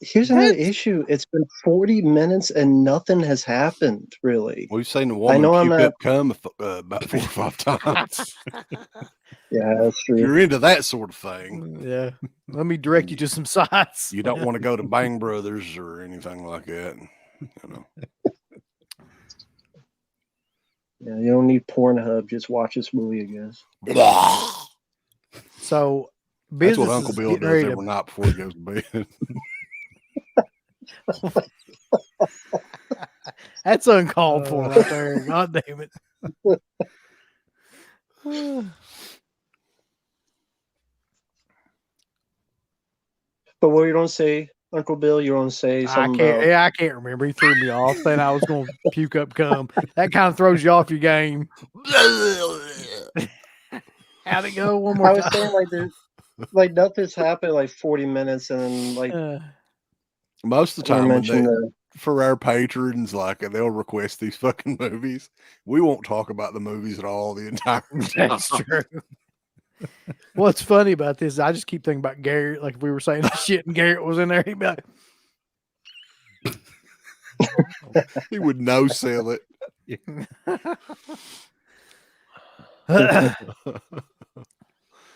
here's another issue. It's been 40 minutes and nothing has happened, really. We've seen the woman know I'm puke not- up cum about 4 or 5 times. Yeah, that's true. You're into that sort of thing. Yeah. Let me direct you to some sites. You don't want to go to Bang Brothers or anything like that. You know. Yeah, you don't need Pornhub. Just watch this movie, I guess. So That's what business Uncle is Bill getting does ready every night before he goes to bed. That's uncalled for right there. God damn it. But what you don't say, Uncle Bill, you don't say something about... I can't remember. He threw me off saying I was going to puke up cum. That kind of throws you off your game. How'd it go? One more I was time. saying, like, there's like nothing's happened like 40 minutes, and like most of the you time mentioned for our patrons, like they'll request these fucking movies. We won't talk about the movies at all the entire time. That's true. What's funny about this is I just keep thinking about Garrett. Like if we were saying shit and Garrett was in there, he'd be like, He would no sell it.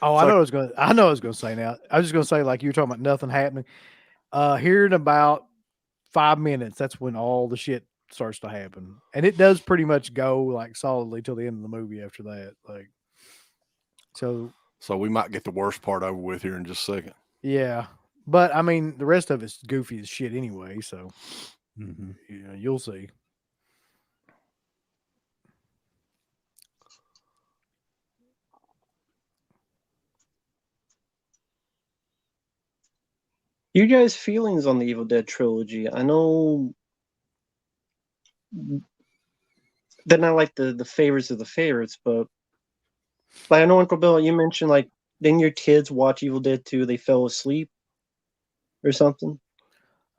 Oh, I know I was gonna say now. I was just gonna say, like you were talking about nothing happening. Here in about 5 minutes, that's when all the shit starts to happen. And it does pretty much go like solidly till the end of the movie after that. Like so we might get the worst part over with here in just a second. Yeah. But I mean the rest of it's goofy as shit anyway, so yeah, you'll see. you guys' feelings on the Evil Dead trilogy. I know they're not like the favorites of the favorites, but like I know Uncle Bill, you mentioned like didn't your kids watch Evil Dead 2? They fell asleep or something.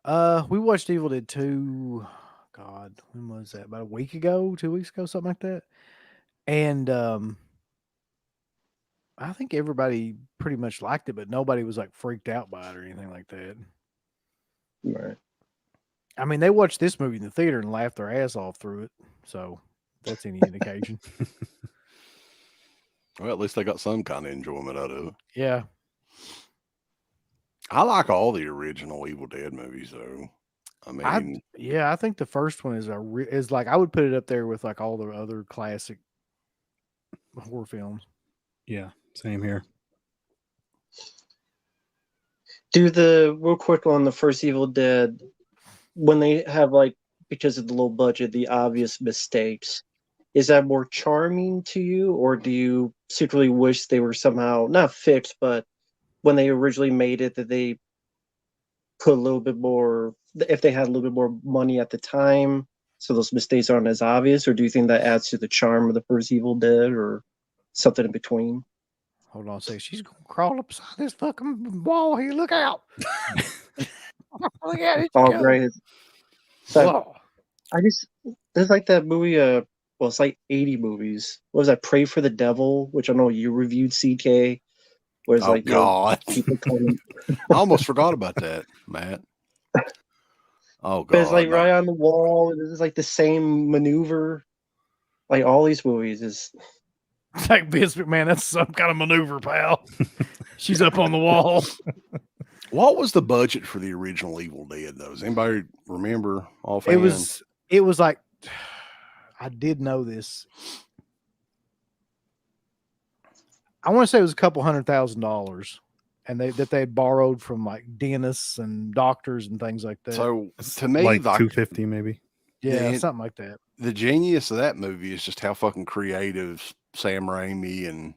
We watched Evil Dead 2. God, when was that? About a week ago, 2 weeks ago, something like that. And I think everybody pretty much liked it, but nobody was like freaked out by it or anything like that. Right. I mean, they watched this movie in the theater and laughed their ass off through it. So that's any indication. Well, at least they got some kind of enjoyment out of it. Yeah. I like all the original Evil Dead movies, though. I mean, I think the first one is like I would put it up there with like all the other classic horror films. Yeah, same here. Do the real quick on the first Evil Dead, when they have like because of the low budget, the obvious mistakes, is that more charming to you, or do you secretly wish they were somehow not fixed, but when they originally made it, that they put a little bit more, if they had a little bit more money at the time, so those mistakes aren't as obvious, or do you think that adds to the charm of the first Evil Dead, or something in between? Hold on a second. She's gonna crawl up beside this fucking wall here. Look out. Look at it. Oh, great. So there's like that movie, well, it's like 80 movies. What was that? Pray for the Devil, which I know you reviewed, CK. Where it's like, God. People coming. I almost forgot about that, Matt. Oh, God. But it's like right on the wall. It's like the same maneuver. Like all these movies is. It's like Vince McMahon, that's some kind of maneuver, pal. She's up on the wall. What was the budget for the original Evil Dead, though? Does anybody remember offhand? It was like, I did know this. I want to say it was a couple $100,000, and they had borrowed from like dentists and doctors and things like that. So to me, like 250 maybe. Yeah, something like that. The genius of that movie is just how fucking creative Sam Raimi and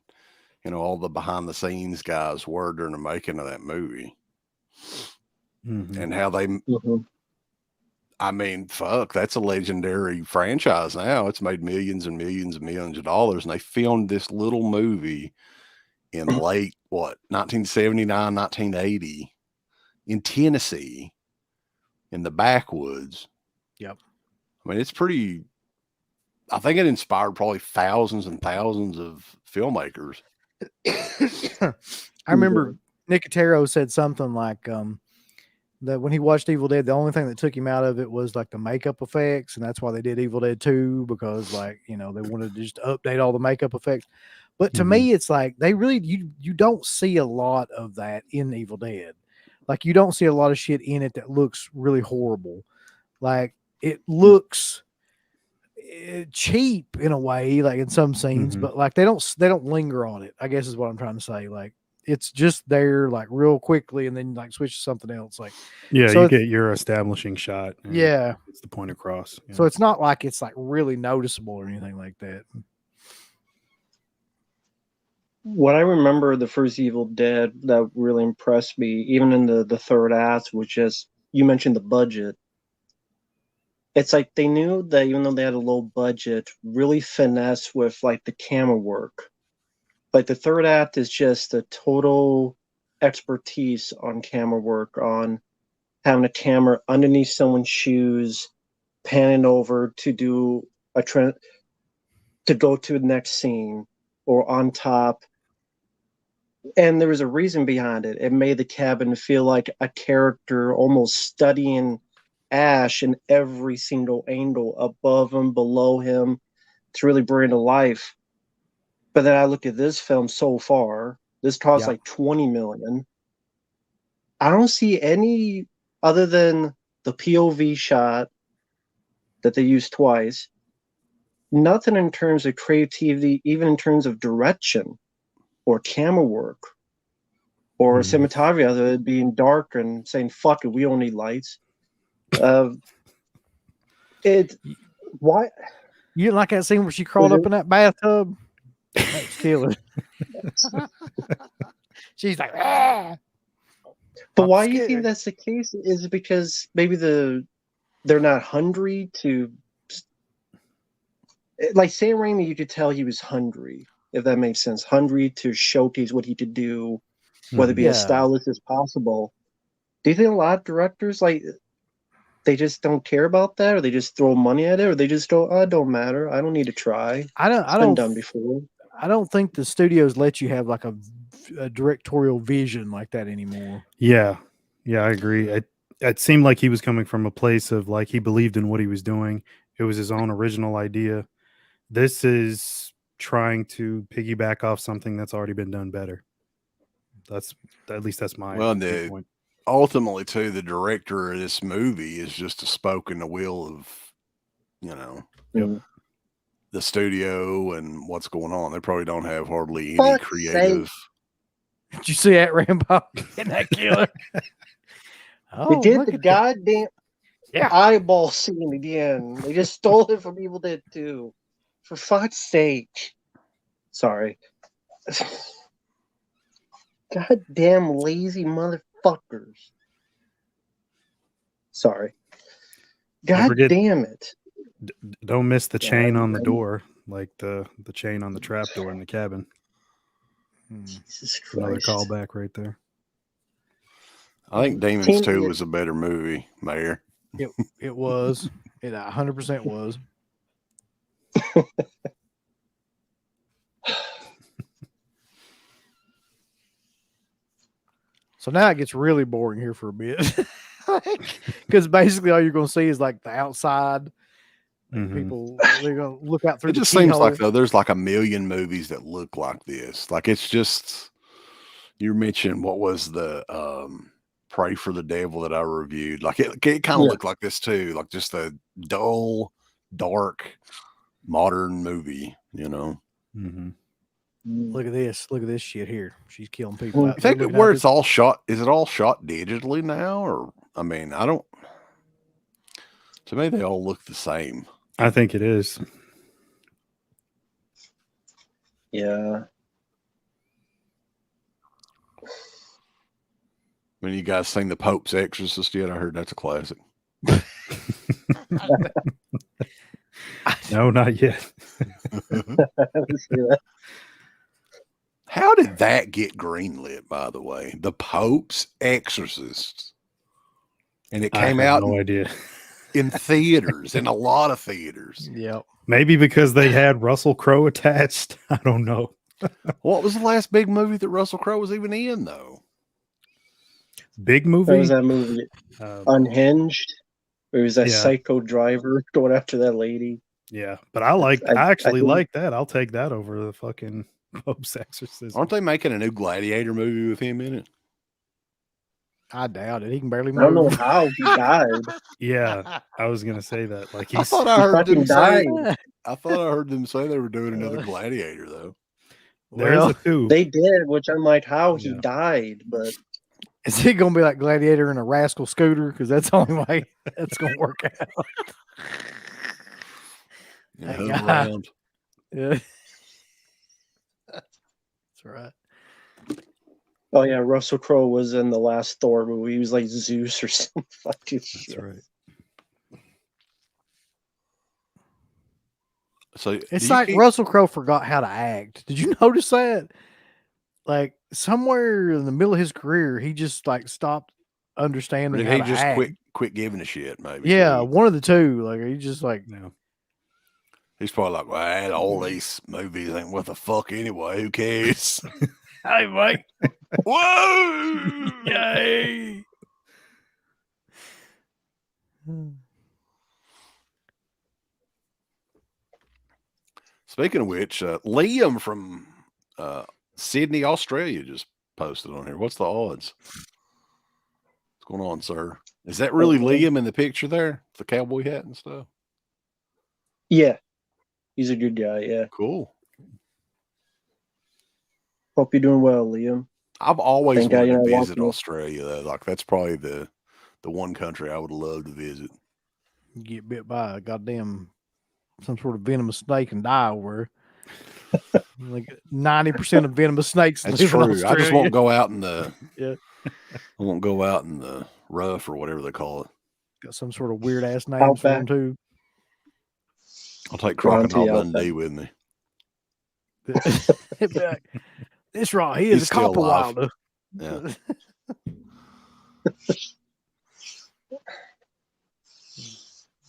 all the behind the scenes guys were during the making of that movie, and how they. I mean, fuck, that's a legendary franchise now. It's made millions and millions and millions of dollars, and they filmed this little movie in late 1979, 1980 in Tennessee, in the backwoods. Yep. I mean, it's pretty. I think it inspired probably thousands and thousands of filmmakers. I remember Nicotero said something like, that when he watched Evil Dead, the only thing that took him out of it was like the makeup effects, and that's why they did Evil Dead 2, because like, you know, they wanted to just update all the makeup effects. But to me, it's like they really you don't see a lot of that in Evil Dead. Like you don't see a lot of shit in it that looks really horrible. Like it looks cheap in a way, like in some scenes, but like they don't linger on it, I guess is what I'm trying to say. Like it's just there like real quickly and then like switch to something else. Like, yeah, so you get your establishing shot. Yeah. It's the point across. Yeah. So it's not like it's like really noticeable or anything like that. What I remember the first Evil Dead that really impressed me, even in the third act, which is, you mentioned the budget. It's like they knew that even though they had a low budget, really finesse with like the camera work. Like the third act is just a total expertise on camera work, on having a camera underneath someone's shoes, panning over to do to go to the next scene, or on top. And there was a reason behind it. It made the cabin feel like a character almost studying Ash in every single angle, above him, below him, to really bring to life. But then I look at this film so far. This cost like $20 million. I don't see any other than the POV shot that they used twice. Nothing in terms of creativity, even in terms of direction or camera work or cinematography, other than being dark and saying, fuck it, we don't need lights. Why? You didn't like that scene where she crawled up in that bathtub? That's killer. She's like, ah! But why do you think that's the case? Is it because maybe they're not hungry to, like Sam Raimi, you could tell he was hungry, if that makes sense. Hungry to showcase what he could do, whether it be as stylish as possible. Do you think a lot of directors, like, they just don't care about that, or they just throw money at it, or they just go, oh, it don't matter, I don't need to try. It's been done before. I don't think the studios let you have like a directorial vision like that anymore. Yeah, I agree. It seemed like he was coming from a place of like he believed in what he was doing. It was his own original idea. This is trying to piggyback off something that's already been done better. That's my point. Ultimately, too, the director of this movie is just a spoke in the wheel of, you know, the studio and what's going on. They probably don't have hardly any creative. Did you see that Rambo in that killer? They did the goddamn eyeball scene again. They just stole it from Evil Dead 2. For fuck's sake. Sorry. Goddamn lazy motherfuckers. Sorry. God damn it. Don't miss the chain on the door, like the chain on the trap door in the cabin. Jesus Christ. Another callback right there. I think Demons 2 was a better movie, Mayor. It was. It 100% was. So now it gets really boring here for a bit. Because basically all you're going to see is like the outside. People, they're going to look out through. It just seems like, though, there's like a million movies that look like this. Like it's just, you mentioned what was the Pray for the Devil that I reviewed. Like it kind of looked like this too. Like just a dull, dark, modern movie, you know? Look at this. Look at this shit here. She's killing people. You think where it's all shot, is it all shot digitally now? Or, I mean, to me, they all look the same. I think it is. Yeah. When you guys sing The Pope's Exorcist yet? I heard that's a classic. No, not yet. How did that get greenlit, by the way? The Pope's Exorcist. And it came out no idea. In theaters, in a lot of theaters. Yep. Maybe because they had Russell Crowe attached. I don't know. What was the last big movie that Russell Crowe was even in, though? Big That movie. was that movie, Uh, Unhinged. It was that Yeah. psycho driver going after that lady. yeah, but I actually like that. I'll take that over the fucking Pope's exorcism. Aren't they making a new Gladiator movie with him in it? I doubt it. He can barely I don't know move. how he died. Yeah, I was gonna say that. Like I he's thought I He heard them fucking say. died. I thought I heard them say they were doing another Gladiator though. there's Well, a two. They did, which I'm like, how he Yeah. died, but is he gonna be like Gladiator in a rascal scooter? Because that's the only way that's gonna work out. Yeah, That hover guy. around. Yeah. That's right. oh yeah, Russell Crowe was in the last Thor movie. He was like Zeus or some fucking That's shit. right. So It's like Russell Crowe forgot how to act. Did you notice that? Like somewhere in the middle of his career, he just like stopped understanding did how he to just act. quit giving a shit? Maybe. Yeah, too? one of the two. Like he just like Yeah. He's probably like, well, all these movies ain't worth a fuck anyway. Who cares? hey Mike. Whoa! Yay. Speaking of which, Liam from Sydney, Australia, just posted on here. What's the odds? What's going on, sir? Is that really Liam in the picture there? The cowboy hat and stuff? Yeah. He's a good guy, yeah. Cool. Hope you're doing well, Liam. I've always Thank God wanted you're to not visit walking. Australia, though. Like, that's probably the one country I would love to visit. You get bit by a goddamn some sort of venomous snake and die over. Like 90% of venomous snakes That's live in true. Australia. I just won't go out in the Yeah. I won't go out in the rough or whatever they call it. Got some sort of weird ass names for them Outback. too. I'll take Go on to Crocodile the Dundee with me. It'd be like, this right here is He's a still copper alive. wilder. Yeah.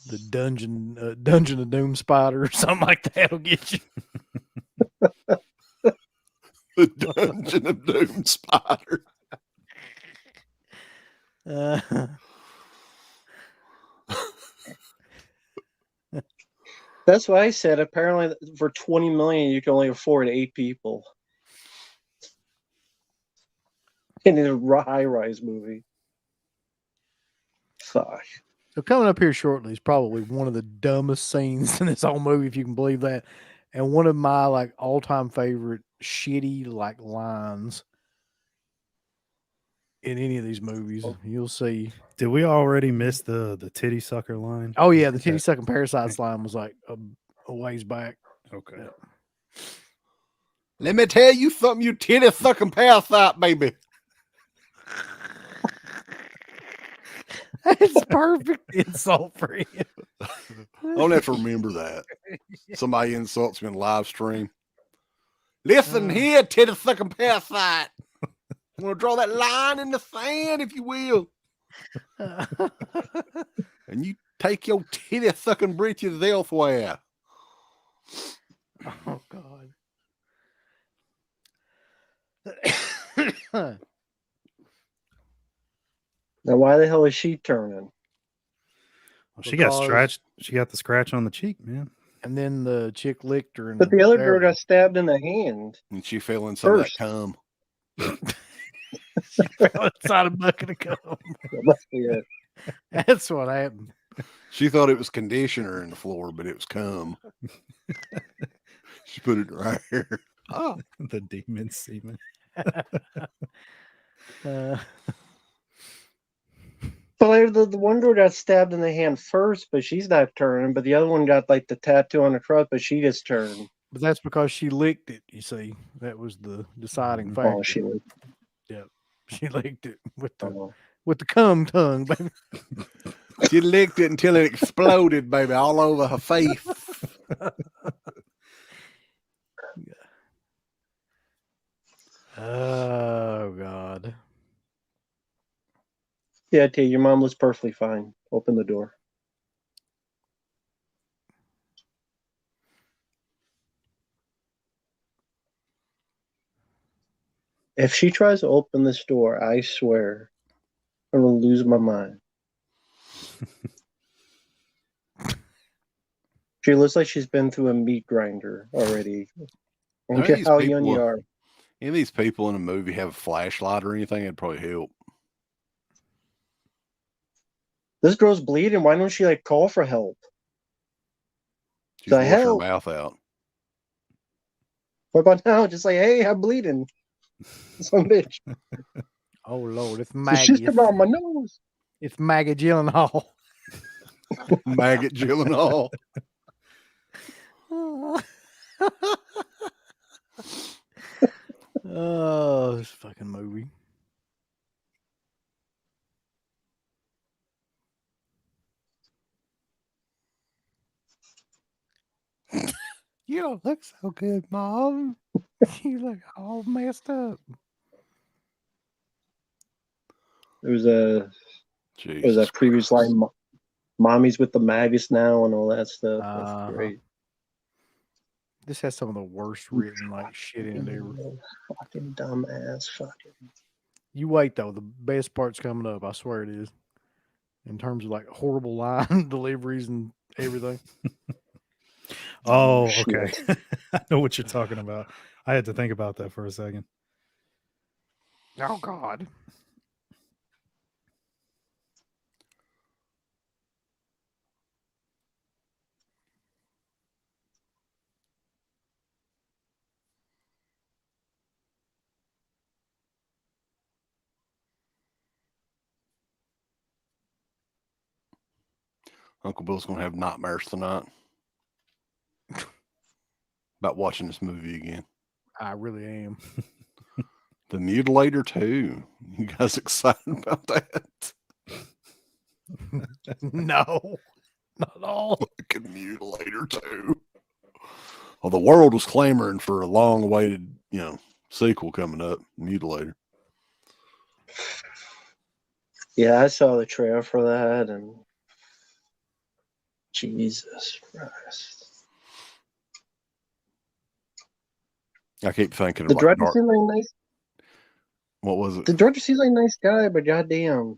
The dungeon of doom spider or something like that'll get you. The Dungeon of Doom Spider. That's what I said. Apparently, for $20 million, you can only afford 8 people in a high-rise movie. Fuck. So coming up here shortly is probably one of the dumbest scenes in this whole movie, if you can believe that, and one of my like all-time favorite shitty like lines in any of these movies. You'll see. Did we already miss the titty sucker line? Oh yeah, the titty sucking parasites line was like a ways back. Okay. Yeah. Let me tell you something, you titty sucking parasite, baby. It's perfect insult for him. I don't have to remember that. Somebody insults me in live stream. Listen here, titty sucking parasite. I'm going to draw that line in the sand, if you will. And you take your titty sucking britches elsewhere. Oh God. Now, why the hell is she turning? Well, she got scratched. She got the scratch on the cheek, man. And then the chick licked her. And But the other girl got stabbed in the hand. And she fell in some of that cum. She fell inside a bucket of cum. That must be it. That's what happened. She thought it was conditioner in the floor, but it was cum. She put it right here. Oh, the demon semen. But like, the one girl got stabbed in the hand first, but she's not turning. But the other one got like the tattoo on her throat, but she just turned. But that's because she licked it. You see, that was the deciding factor. Oh, she licked. Yeah, she licked it with the Oh. with the cum tongue, baby. She licked it until it exploded, baby, all over her face. Oh God. Yeah, I tell you, your mom was perfectly fine. Open the door. If she tries to open this door, I swear I'm gonna lose my mind. She looks like she's been through a meat grinder already. And None of look these how young you people- are. Any of these people in a movie have a flashlight or anything, it'd probably help. This girl's bleeding. Why don't she like call for help? She's The washing her hell? mouth out. What about now? Just like, hey, I'm bleeding. Some bitch. Oh Lord, it's The Maggie. shit's coming out my nose. It's Maggie Gyllenhaal. Maggot Gyllenhaal. Oh, this fucking movie. You don't look so good, Mom. You look all messed up. There was a Jesus previous Christ. line, "Mommy's with the maggots now" and all that stuff. That's Uh-huh. great. This has some of the worst written like shit in it ever. Fucking dumbass. Fucking. You wait though, the best part's coming up. I swear it is. In terms of like horrible line deliveries and everything. Oh, shit. okay. I know what you're talking about. I had to think about that for a second. Oh God. Uncle Bill's gonna have nightmares tonight about watching this movie again. I really am. The Mutilator 2. You guys excited about that? No, not at all. Fucking Mutilator 2. Well, the world was clamoring for a long-awaited, sequel coming up. Mutilator. Yeah, I saw the trailer for that, and Jesus Christ. I keep thinking of The like director Dark. seems like a nice. What was it? The director seems like a nice guy, but goddamn,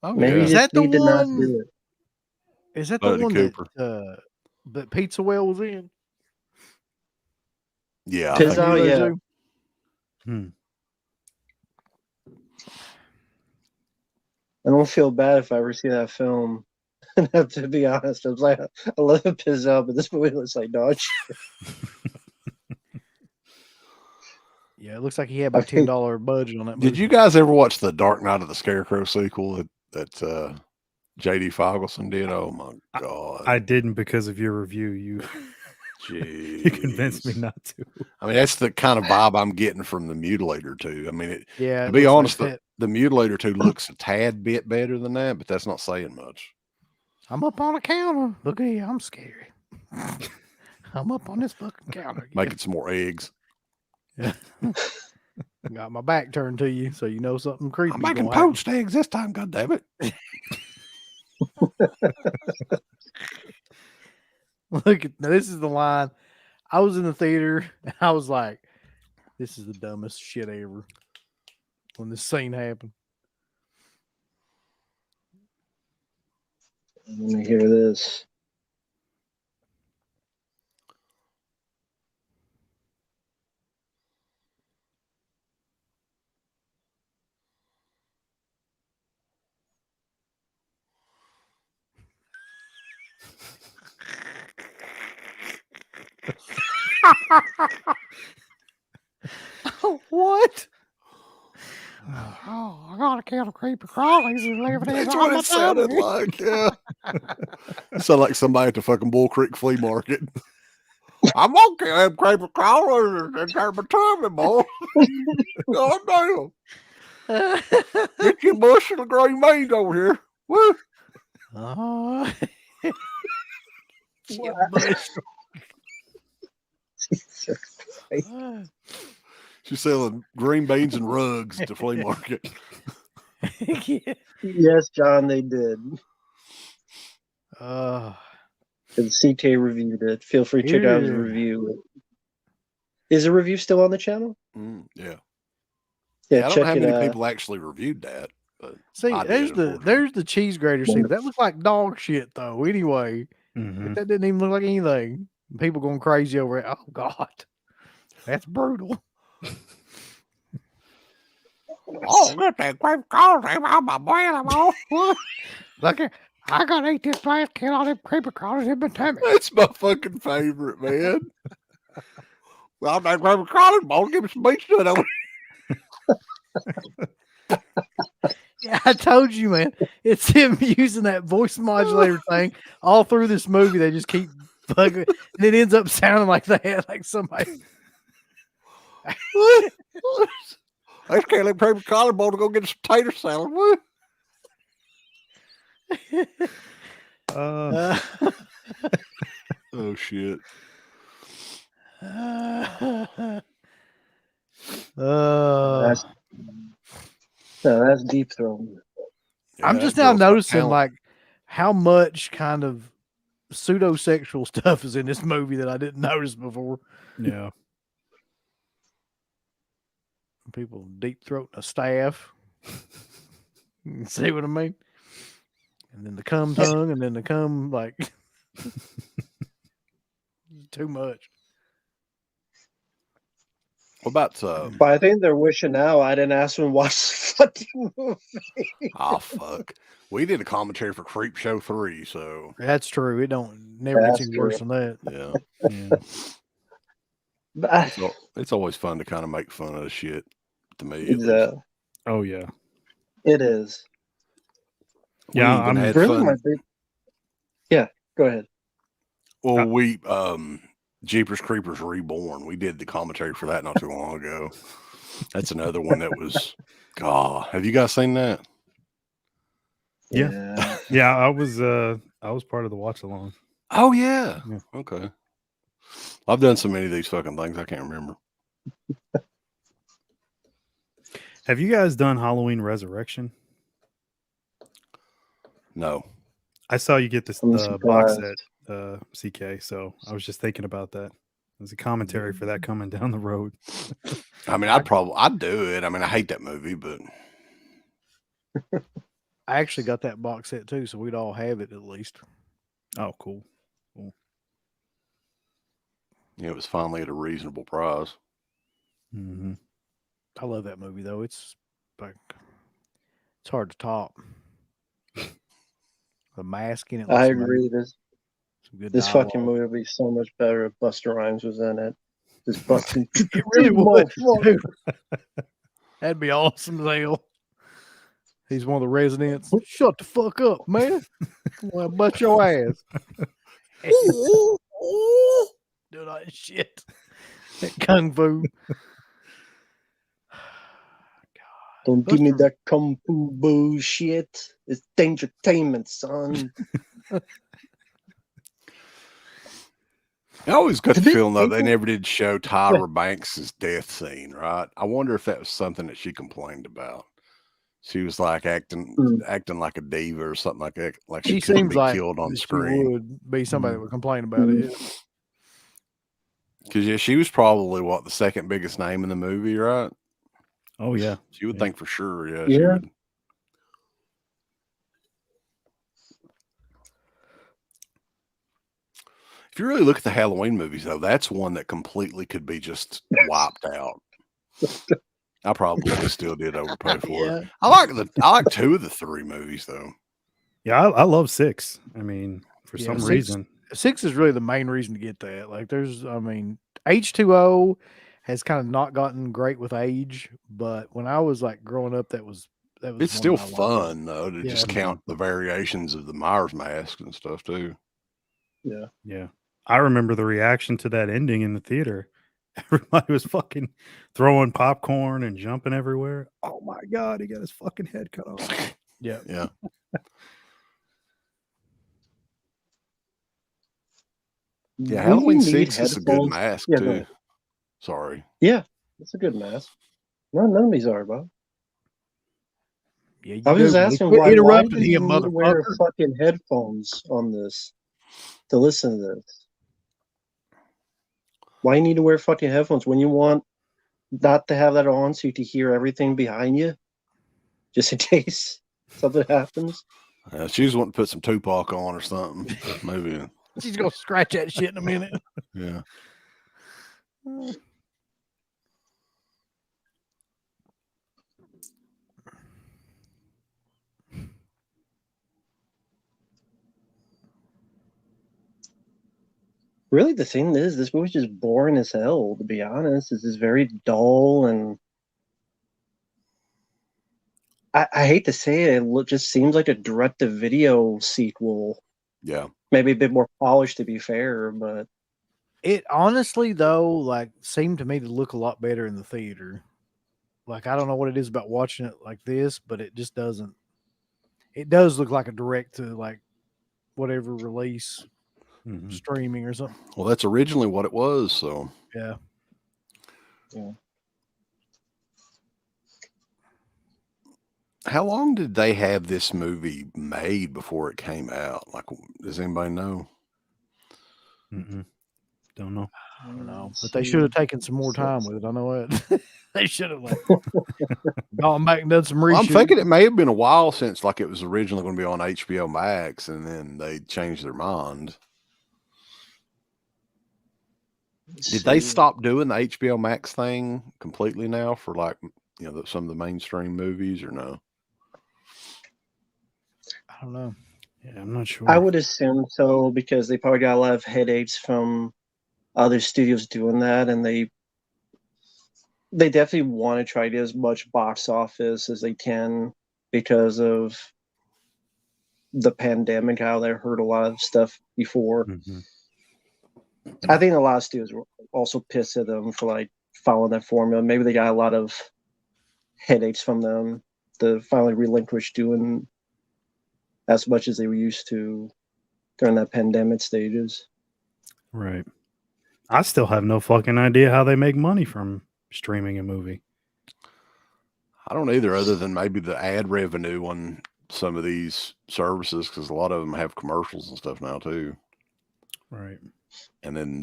Oh maybe yeah. Is you that just the need to not one- do it. Is that the Buddy one Cooper. that Pizza Well was in? Yeah. I Pizza think- Hut, yeah. Hmm. I don't feel bad if I ever see that film. I have to be honest. I was like, I love Pizza, but this movie looks like dog shit. Yeah, it looks like he had about Okay. $10 budget on that movie. Did you guys ever watch the Dark Knight of the Scarecrow sequel that J.D. Fogelson did? Oh my god! I didn't because of your review. You convinced me Jeez. not to. I mean, that's the kind of vibe I'm getting from the Mutilator 2. I mean, Yeah. to it be looks like honest, that. the Mutilator 2 looks a tad bit better than that, but that's not saying much. I'm up on a counter. Look at you. I'm scary. I'm up on this fucking counter. Making some more eggs. Got my back turned to you, so you know something creepy. I'm making gonna happen. poached eggs this time. God damn it! Look at now, this is the line. I was in the theater and I was like, "This is the dumbest shit ever." When this scene happened, Let me hear this. what? Oh, I got a count of creepy crawlies and living That's what it sounded like. Yeah, it sounded like somebody at the fucking Bull Creek flea market. I'm okay. I'm creepy crawlers and take my tummy, boy. God damn! Get your bush of the green beans over here. Woo! Oh, What? Jesus Christ. She's selling green beans and rugs at the flea market. yeah. Yes, John, they did. Uh, And CK reviewed it. Feel free to check out his Yeah. review. Is the review still on the channel? Yeah. Yeah, I don't check know how it many out. people actually reviewed that. But See, I did, there's the cheese grater scene. That looked like dog shit though. Anyway, Mhm. that didn't even look like anything. People going crazy over it. Oh God, that's brutal. oh, get that grape crawlers out my boy. Look, I gotta eat this last kill all them creeper crawlers in my tummy. That's my fucking favorite, man. Well, that grape crawlers, boy, give me some beach to it over. Yeah, I told you, man. It's him using that voice modulator thing all through this movie. They just keep bugging, and it ends up sounding like that, like somebody. I just can't let grape crawlers, boy, to go get some tater salad. What? Oh shit. That's deep throat. Yeah, I'm that just now girl's got noticing talent. like how much kind of pseudo-sexual stuff is in this movie that I didn't notice before. Yeah. People deep throating a staff. You see what I mean? And then the cum tongue, and then the cum like too much. What about But I think they're wishing now I didn't ask them to watch the fucking movie. oh fuck. We did a commentary for Creep Show 3, so That's true. It don't never gets That's any worse true. than that. yeah. Yeah. But It's always fun to kind of make fun of the shit to me. At it's, least. Oh yeah. it is. We Yeah, even I'm had Really, fun. my big. Yeah, go ahead. Well, we Jeepers Creepers Reborn. We did the commentary for that not too long ago. That's another one that was God. Have you guys seen that? Yeah. Yeah, I was part of the watch along. Oh yeah. Yeah. Okay. I've done so many of these fucking things I can't remember. Have you guys done Halloween Resurrection? No. I saw you get this I'm box surprised. set, CK, so I was just thinking about that. There's a commentary for that coming down the road. I mean, I'd do it. I mean, I hate that movie, but I actually got that box set too, so we'd all have it at least. Oh, cool. it was finally at a reasonable price. Mm-hmm. I love that movie though. It's like it's hard to top. The mask in it. I looks agree. amazing. Some good This dialogue. fucking movie would be so much better if Busta Rhymes was in it. Just busting. It really would. Motherfucker. Dude. That'd be awesome as hell. He's one of the residents. Shut the fuck up, man. Well, butt your ass. Doing all that shit. That kung fu. Don't give me Busta- that kung fu bullshit. It's entertainment, son. I always got the Did feeling though people- they never did show Tyra Banks' death scene, right? I wonder if that was something that she complained about. She was like acting like a diva or something like that. Like she couldn't seems be like killed on she screen. would be somebody that would complain about it. Because yeah, she was probably the second biggest name in the movie, right? Oh yeah. She would think for sure. Yeah, Yeah. she would. If you really look at the Halloween movies, though, that's one that completely could be just wiped out. I probably still did overpay for it. I like two of the three movies though. Yeah, I love 6. I mean, for Yeah, some 6 reason. 6 is really the main reason to get that. Like, H2O has kind of not gotten great with age, but when I was like growing up, that was It's one still that I liked. fun though to Yeah. just count the variations of the Myers mask and stuff too. Yeah. Yeah. I remember the reaction to that ending in the theater. Everybody was fucking throwing popcorn and jumping everywhere. Oh my God, he got his fucking head cut off. Yeah. Yeah. Yeah, Do Halloween you need 6 is a good headphones? mask Yeah, go too. ahead. Sorry. Yeah, it's a good mask. No, none of these are, Bob. Yeah, I was just do, asking quit why interrupting do you him, need to wear motherfucker. fucking headphones on this to listen to this? Why you need to wear fucking headphones when you want not to have that on so you can hear everything behind you? just in case something happens. She just wanting to put some Tupac on or something. Maybe. She's gonna scratch that shit in a minute. Yeah. Really, the thing is, this movie's just boring as hell, to be honest. It's just very dull, and I hate to say it, it just seems like a direct-to-video sequel. Yeah. Maybe a bit more polished, to be fair, but It honestly, though, like seemed to me to look a lot better in the theater. Like, I don't know what it is about watching it like this, but it just doesn't. It does look like a direct to like whatever release streaming or something. Well, that's originally what it was. So yeah. How long did they have this movie made before it came out? Like, does anybody know? Don't know. I don't know, but they should have taken some more time with it. I know it. They should have like gone back and done some reshoots. I'm thinking it may have been a while since like it was originally going to be on HBO Max, and then they changed their mind. Did they stop doing the HBO Max thing completely now for like some of the mainstream movies, or no? I don't know. Yeah, I'm not sure. I would assume so, because they probably got a lot of headaches from other studios doing that, and they definitely want to try to get as much box office as they can because of the pandemic, how they heard a lot of stuff before. I think a lot of studios were also pissed at them for like following that formula. Maybe they got a lot of headaches from them to finally relinquish doing as much as they were used to during that pandemic stages. Right. I still have no fucking idea how they make money from streaming a movie. I don't either, other than maybe the ad revenue on some of these services, because a lot of them have commercials and stuff now too. Right. And then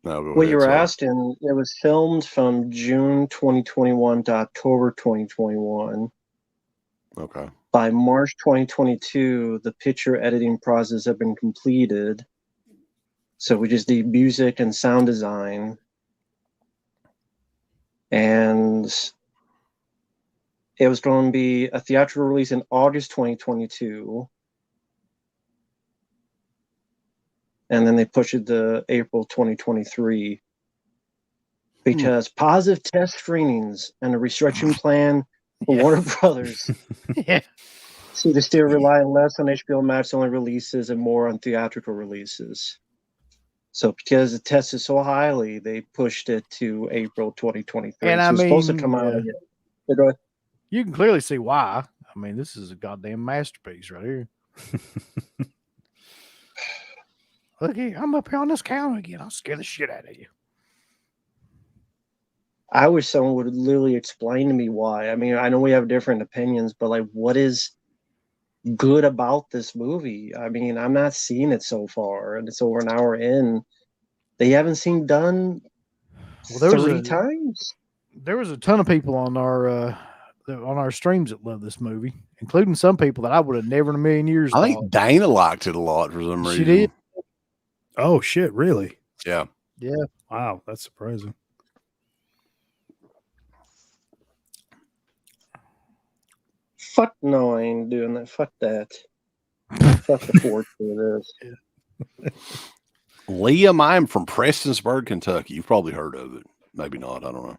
what you were asking, it was filmed from June 2021 to October 2021. Okay. By March 2022, the picture editing process had been completed. So we just did music and sound design. And it was going to be a theatrical release in August 2022. And then they pushed it to April 2023. Because positive test screenings and a restructuring plan for Warner Brothers. So they still rely less on HBO Max only releases and more on theatrical releases. So because it tested so highly, they pushed it to April 2023. And so I mean, supposed to come out again. You can clearly see why. I mean, this is a goddamn masterpiece right here. Look here, I'm up here on this counter again. I'll scare the shit out of you. I wish someone would literally explain to me why. I mean, I know we have different opinions, but like, what is good about this movie? I mean, I'm not seeing it so far, and it's over an hour in. They haven't seen done 3 times. There was a ton of people on our streams that love this movie, including some people that I would have never in a million years. I think Dana liked it a lot for some reason. She did. Oh shit! Really? Yeah. Yeah. Wow, that's surprising. Fuck no, I ain't doing that. Fuck that. Fuck the Ford for this. Liam, I'm from Prestonsburg, Kentucky. You've probably heard of it. Maybe not. I don't know.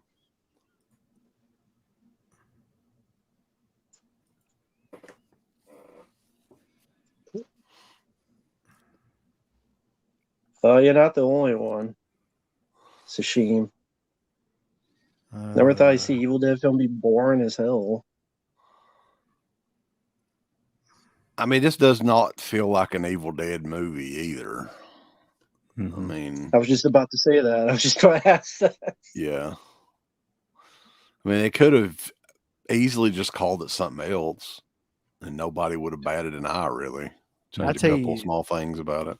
You're not the only one. It's a shame. Never thought I'd see Evil Dead film be boring as hell. I mean, this does not feel like an Evil Dead movie either. I mean, I was just about to say that. I was just going to ask that. Yeah. I mean, they could have easily just called it something else, and nobody would have batted an eye, really. Changed a couple small things about it.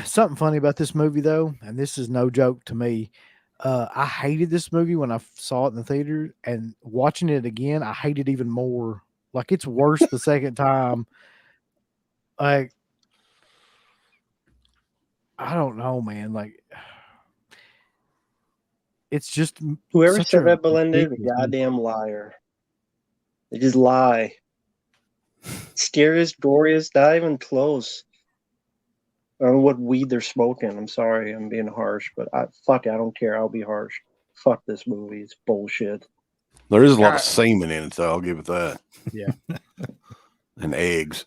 Something funny about this movie, though, and this is no joke to me. I hated this movie when I saw it in the theater, and watching it again, I hate it even more. Like, it's worse the second time. Like, I don't know, man. Like, it's just Whoever such said a that, Belinda, is a ridiculous movie. goddamn liar. They just lie. Scariest, goriest, not even close. I don't know what weed they're smoking. I'm sorry, I'm being harsh, but I don't care. I'll be harsh. Fuck this movie. It's bullshit. There is a lot of semen in it, though. I'll give it that. Yeah. And eggs.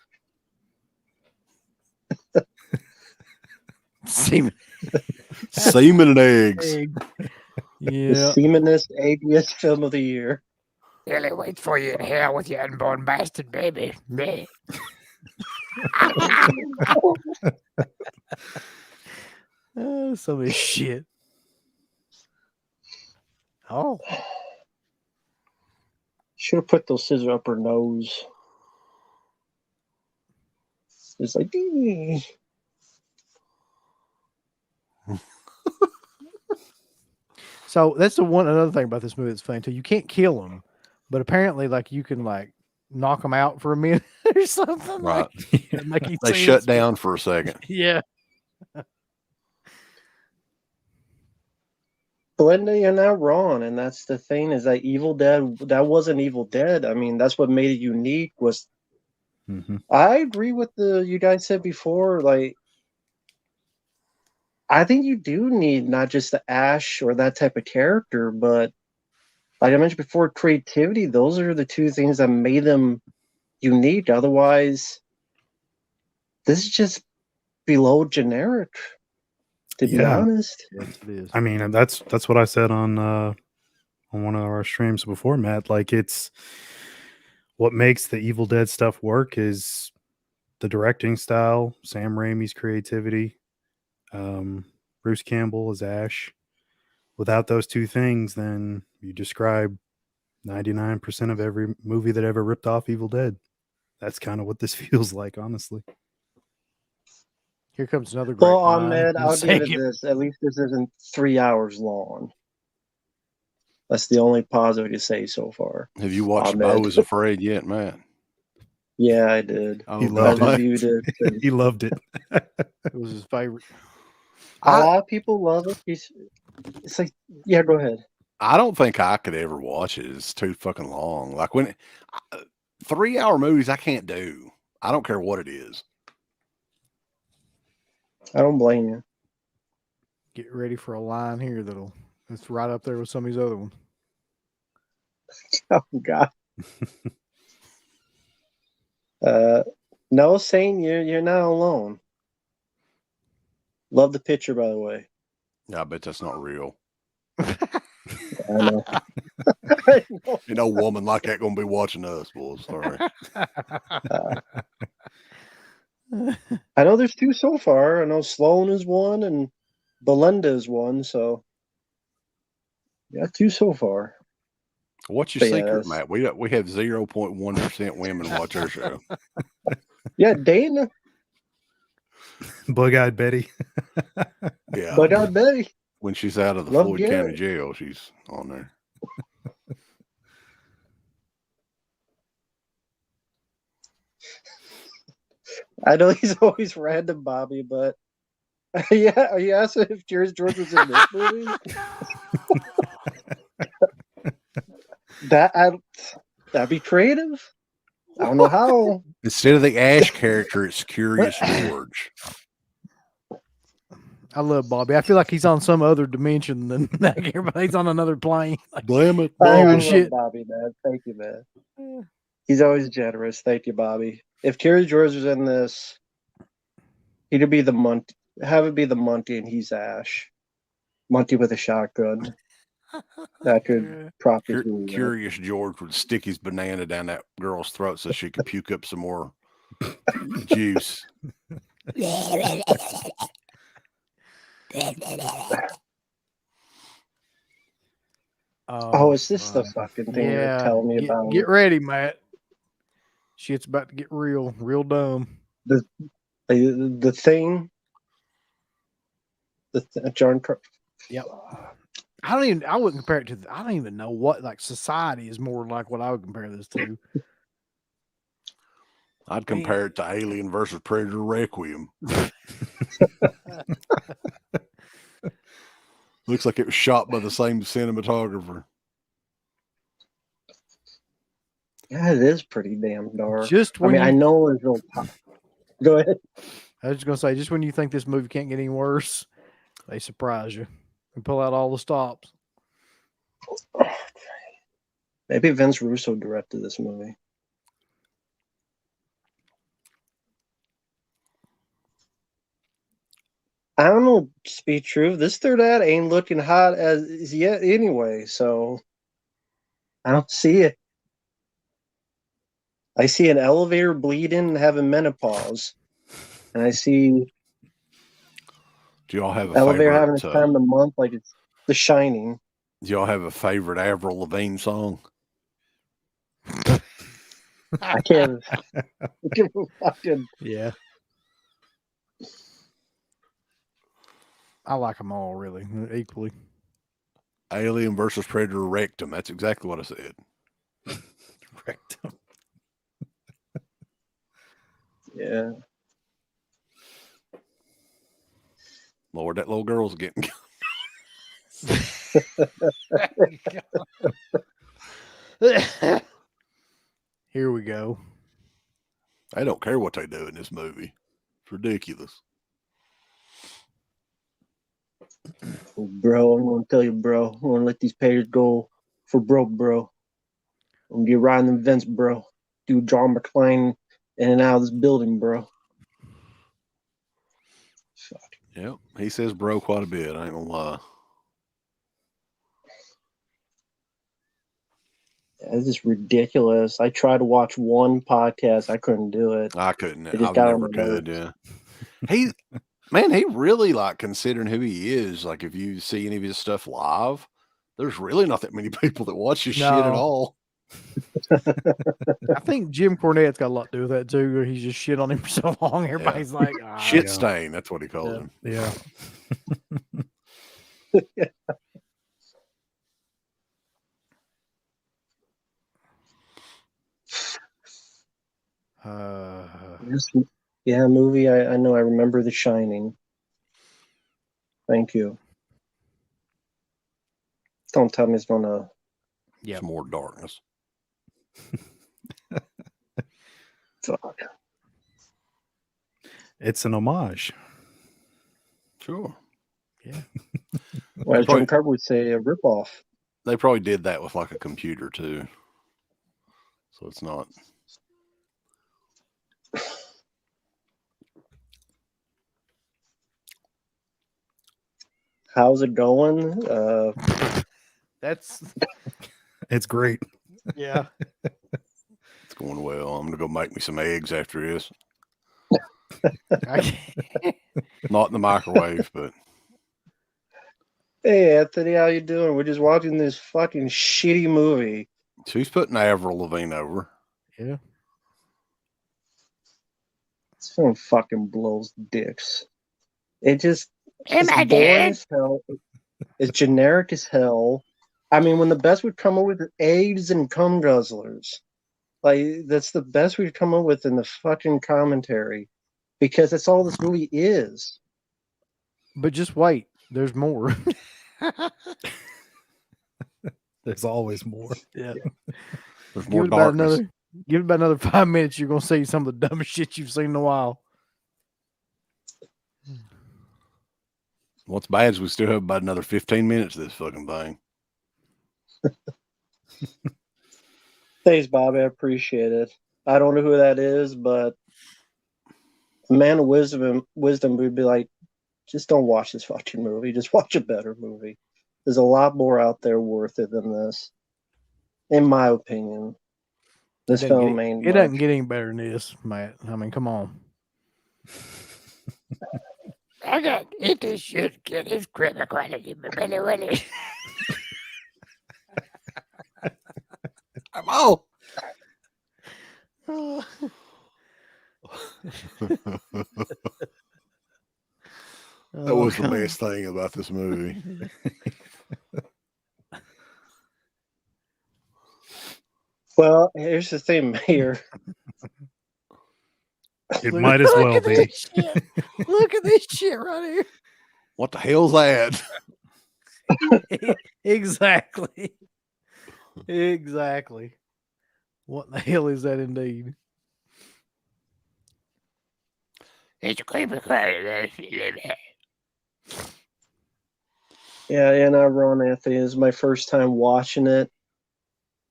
Semen. Semen and eggs. Yeah. The semenest, eggiest film of the year. Really wait for you in hell with your unborn bastard baby. So much shit. Oh. Should have put those scissors up her nose. It's like, "Dee." So that's another thing about this movie that's funny too. You can't kill them, but apparently, like, you can like knock them out for a minute or something. Right. Like, They shut down for a second. Yeah. Belinda, you're not wrong, and that's the thing, is that Evil Dead, that wasn't Evil Dead. I mean, that's what made it unique. Was I agree with you guys said before, like, I think you do need not just the Ash or that type of character, but like I mentioned before, creativity. Those are the two things that made them unique. Otherwise, this is just below generic, to be honest. Yes, it is. I mean, that's what I said on one of our streams before, Matt. Like, it's what makes the Evil Dead stuff work is the directing style, Sam Raimi's creativity, Bruce Campbell as Ash. Without those two things, then you describe 99% of every movie that ever ripped off Evil Dead. That's kind of what this feels like, honestly. Here comes another great Well, line. Ahmed, I'll give it this. At least this isn't 3 hours long. That's the only positive to say so far. Have you watched Ahmed. Beau is Afraid yet, man? Yeah, I did. Oh, He loved I it. reviewed it. and He loved it. It was his favorite. A lot of people love it. It's like, yeah, go ahead. I don't think I could ever watch it. It's too fucking long. Like, 3-hour movies, I can't do. I don't care what it is. I don't blame you. Get ready for a line here that's right up there with some of these other ones. Oh God. No, Sane, you're not alone. Love the picture, by the way. I bet that's not real. I know. Ain't no woman like that gonna be watching us, boys. Sorry. I know there's 2 so far. I know Sloan is one and Belinda is one. So yeah, 2 so far. What's your secret, Matt? We have 0.1% women watch our show. Yeah, Dana. Bug-eyed Betty. Yeah. Bug-eyed Betty. When she's out of the Love Floyd Garrett. County Jail, she's on there. I know he's always random, Bobby, but yeah, are you asking if Jared George was in this movie? That'd be creative. I don't know how. Instead of the Ash character, it's Curious George. I love Bobby. I feel like he's on some other dimension than everybody's on another plane. Like, Damn it, I Bobby. love Shit. Bobby, man. Thank you, man. He's always generous. Thank you, Bobby. If Curious George was in this, he'd be the Monty. Have it be the Monty, and he's Ash. Monty with a shotgun. That could probably Curious George would stick his banana down that girl's throat so she could puke up some more juice. Oh, is this the fucking thing you're telling me about? Get ready, Matt. Shit's about to get real dumb. The thing. John. Yep. I wouldn't compare it to. I don't even know what like society is more like what I would compare this to. I'd compare it to Alien versus Predator Requiem. Looks like it was shot by the same cinematographer. Yeah, it is pretty damn dark. Just when I know it's real. Go ahead. I was just gonna say, just when you think this movie can't get any worse, they surprise you and pull out all the stops. Maybe Vince Russo directed this movie. I don't know, to speak true. This third ad ain't looking hot as yet anyway, so I don't see it. I see an elevator bleeding and having menopause. And I see Do y'all have a elevator favorite? having a time of the month like it's The Shining. Do y'all have a favorite Avril Lavigne song? I can't give a fucking. Yeah. I like them all really equally. Alien versus Predator Rectum. That's exactly what I said. Rectum. Yeah. Lord, that little girl's getting. Here we go. I don't care what they do in this movie. It's ridiculous. Bro, I'm going to tell you, bro. I'm going to let these payers go for broke, bro. I'm going to get riding the vents, bro. Do John McClane in and out of this building, bro. Fuck. Yep. He says bro quite a bit. I ain't gonna lie. This is ridiculous. I tried to watch one podcast. I couldn't do it. I couldn't. It just I got never on my could. nerves. Yeah. He really like considering who he is. Like if you see any of his stuff live, there's really not that many people that watch his shit at all. I think Jim Cornette's got a lot to do with that too. Where he's just shit on him for so long. Everybody's like, shit yeah. stain. That's what he calls him. Yeah. Yeah, movie. I know. I remember The Shining. Thank you. Don't tell me it's gonna. It's more darkness. Fuck. It's an homage. Sure. Yeah. Well, as John Carver would say, a ripoff. They probably did that with like a computer too. So it's not. How's it going? It's great. Yeah. It's going well. I'm gonna go make me some eggs after this. Not in the microwave, but. Hey Anthony, how you doing? We're just watching this fucking shitty movie. She's putting Avril Lavigne over. Yeah. This film fucking blows dicks. It's boring as hell. It's generic as hell. I mean, when the best would come up with AIDS and cum guzzlers. Like, that's the best we'd come up with in the fucking commentary. Because that's all this movie is. But just wait. There's more. There's always more. Yeah. There's more darkness. Give it about another 5 minutes. You're going to see some of the dumbest shit you've seen in a while. What's bad is we still have about another 15 minutes of this fucking thing. Thanks, Bobby. I appreciate it. I don't know who that is, but a man of wisdom would be like, just don't watch this fucking movie. Just watch a better movie. There's a lot more out there worth it than this, in my opinion. This film ain't. It doesn't get any better than this, Matt. I mean, come on. I got it. This shit get his criminal quality, Billy Willie. I'm out. That was the best thing about this movie. Well, here's the thing, Mayor. It might as well be. Shit. Look at this shit right What the hell's that? here. Exactly. Exactly. What the hell is that indeed? It's a creepy crawly. Yeah, and I Ron Anthony. This is my first time watching it.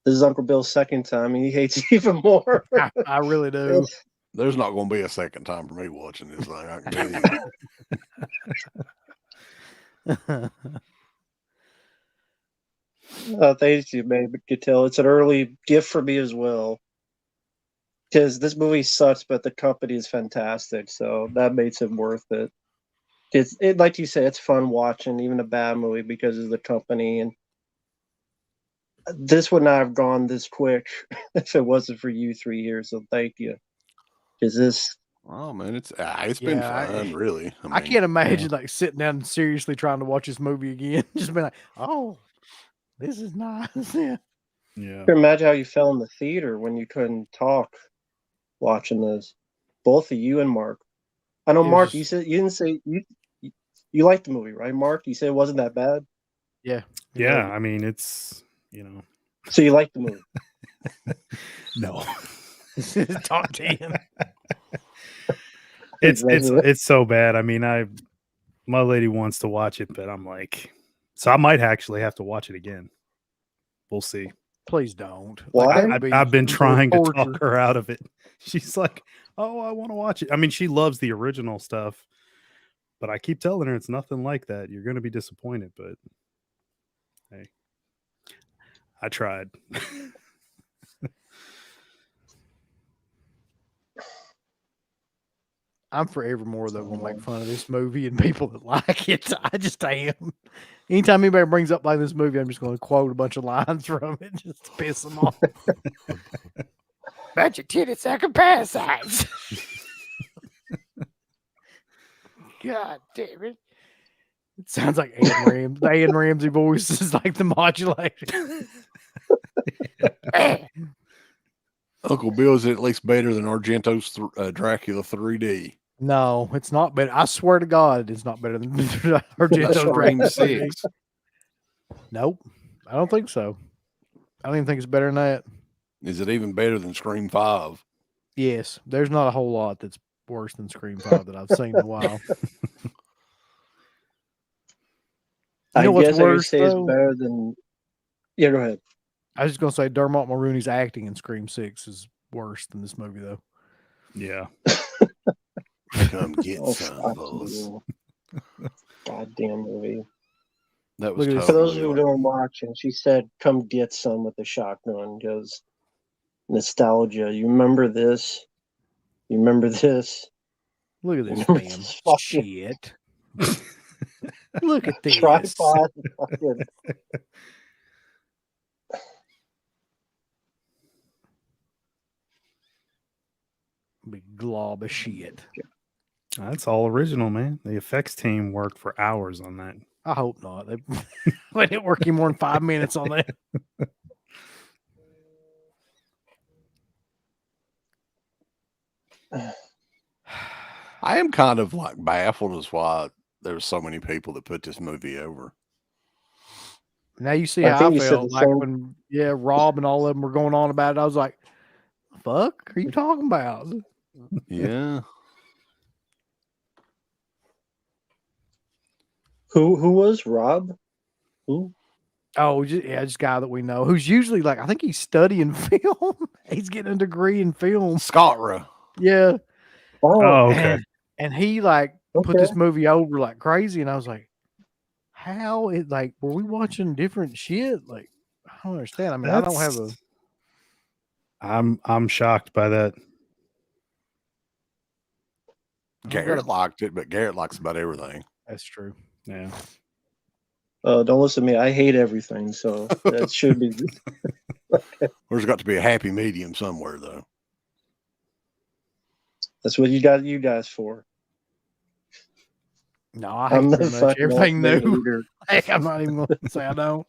This is Uncle Bill's second time, and he hates it even more. I really do. There's not going to be a second time for me watching this thing. I can tell you. Thank you, man. You could tell it's an early gift for me as well. Because this movie sucks, but the company is fantastic, so that makes it worth it. It's like you said, it's fun watching even a bad movie because of the company, and this would not have gone this quick if it wasn't for you 3 years. So thank you. Because this, Oh man, it's been fun, really. I can't imagine like sitting down and seriously trying to watch this movie again. Just be like, oh, this is nice. Yeah. Yeah. imagine how you felt in the theater when you couldn't talk watching this. Both of you and Mark. I know, It was Mark. just- You said you didn't say you liked the movie, right, Mark? You said it wasn't that bad, Yeah. Yeah. I mean, it's, so you liked the movie. no. Top 10. It's so bad. I mean, my lady wants to watch it, but I'm like, so I might actually have to watch it again. We'll see. Please don't. Why? that would be I've been trying to torture. talk her out of it. She's like, "Oh, I want to watch it." I mean, she loves the original stuff, but I keep telling her it's nothing like that. You're going to be disappointed, but hey, I tried. I'm forevermore though gonna make fun of this movie and people that like it. I just am. Anytime anybody brings up like this movie, I'm just gonna quote a bunch of lines from it just to piss them off. Bunch of titty sucking parasites. God damn it. It sounds like Ann Ramsey. The Ann Ramsey voice is like the modulator. Uncle Bill's at least better than Argento's Dracula 3D. No, it's not better. I swear to God, it's not better than Argento's Scream Dracula. 6. Nope, I don't think so. I don't even think it's better than that. Is it even better than Scream 5? Yes, there's not a whole lot that's worse than Scream 5 that I've seen in a while. You know I what's guess I would worse, say it's though? better than. Yeah, go ahead. I was just gonna say Dermot Mulroney's acting in Scream 6 is worse than this movie, though. Yeah. Come get Oh, some, fuck boys. you. Goddamn movie. That was Look at this. For those totally who don't watch, and she said, "Come get some" with the shotgun because nostalgia. You remember this? You remember this? Look at this Remember damn this fucking shit. Look at this. tripod. Fucking, Big glob of shit. That's all original, man. The effects team worked for hours on that. I hope not. They didn't work you more than 5 minutes on that. I am kind of like baffled as why there's so many people that put this movie over. Now you see I how think I you said felt the like same- when Rob and all of them were going on about it. I was like, "The fuck are you talking about?" Yeah. who was Rob? Who? Oh, just guy that we know who's usually like, I think he's studying film. He's getting a degree in film. Scotra. Yeah. Oh, okay. And he like put Okay. this movie over like crazy, and I was like, how it like were we watching different shit? Like, I don't understand. I mean, I don't have a I'm shocked by that. Garrett liked it, but Garrett likes about everything. That's true. Yeah. Don't listen to me. I hate everything, so that should be. There's got to be a happy medium somewhere, though. That's what you got you guys for. No, I hate I'm the pretty much fucking everything ultimate new. hater. Hey, I'm not even going to say I don't.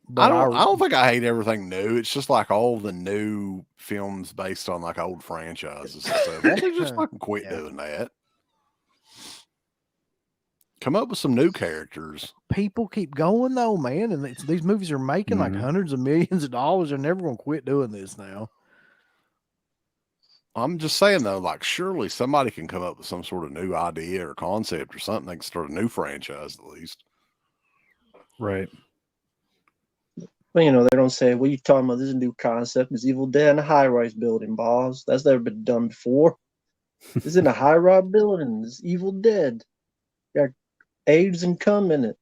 But I don't think I hate everything new. It's just like all the new films based on like old franchises and stuff. Why don't they just fucking quit doing that? Come up with some new characters. People keep going though, man, and these movies are making like hundreds of millions of dollars. They're never gonna quit doing this now. I'm just saying though, like surely somebody can come up with some sort of new idea or concept or something. They can start a new franchise at least. Right. Well, you know, they don't say, what are you talking about? This is a new concept. It's Evil Dead in a high-rise building, boss. That's never been done before. It's in a high-rise building. It's Evil Dead. Got AIDS and cum in it.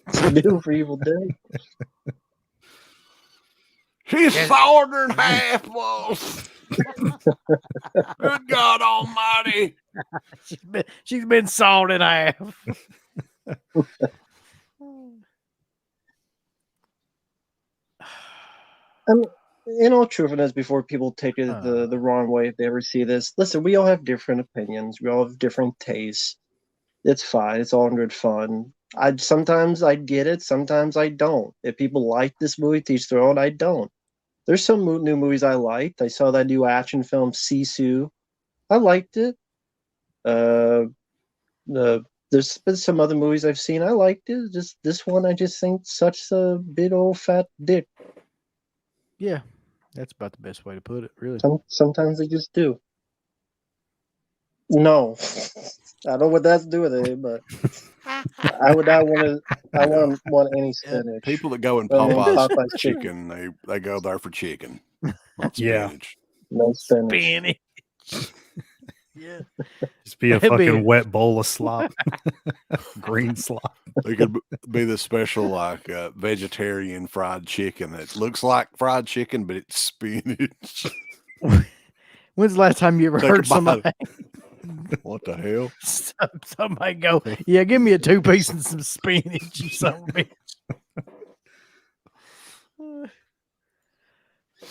It's new for Evil Dead. She's sawed her in half, boss. Good God Almighty! She's been sawed in half. In all truthfulness, before people take it the wrong way if they ever see this, listen, we all have different opinions. We all have different tastes. It's fine. It's all in good fun. Sometimes I get it. Sometimes I don't. If people like this movie, to each their own, I don't. There's some new movies I liked. I saw that new action film, Sisu. I liked it. There's been some other movies I've seen. I liked it. Just this one, I just think such a big old fat dick. Yeah, that's about the best way to put it, really. Sometimes they just do. No, I don't know what that's to do with it, but I would not want to. I wouldn't want any spinach. People that go in Popeye's chicken, they go there for chicken, not spinach. No spinach. Yeah, just be a fucking wet bowl of slop, green slop. They could be the special like vegetarian fried chicken that looks like fried chicken, but it's spinach. When's the last time you ever heard somebody? What the hell? Somebody go, yeah, give me a 2-piece and some spinach, you son of a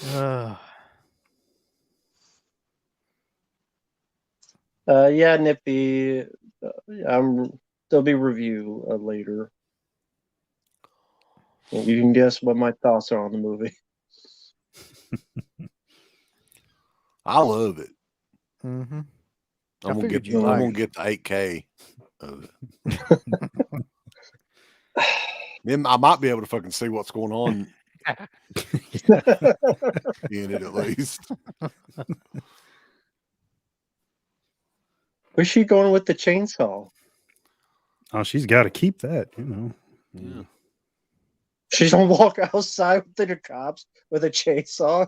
bitch. Yeah, Nippy. There'll be review later. You can guess what my thoughts are on the movie. I love it. Mm-hmm. I'm gonna get the 8K of it. Then I might be able to fucking see what's going on in it at least. Where's she going with the chainsaw? Oh, she's got to keep that, you know. Yeah. She's gonna walk outside with the cops with a chainsaw.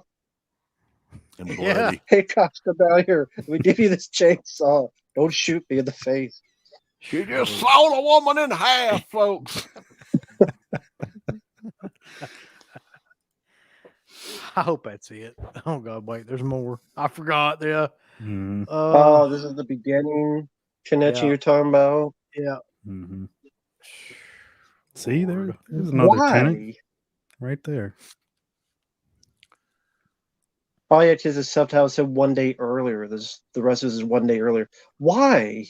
And bloody. Hey, cops, come down here. We give you this chainsaw. Don't shoot me in the face. She just sawed a woman in half, folks. I hope that's it. Oh God, wait, there's more. I forgot. Yeah. Oh, this is the beginning. Kenichi, you're talking about? Yeah. Mm-hmm. See, there's another tenant right there. Oh yeah, because the subtitle said 1 day earlier. The rest of this is 1 day earlier. Why?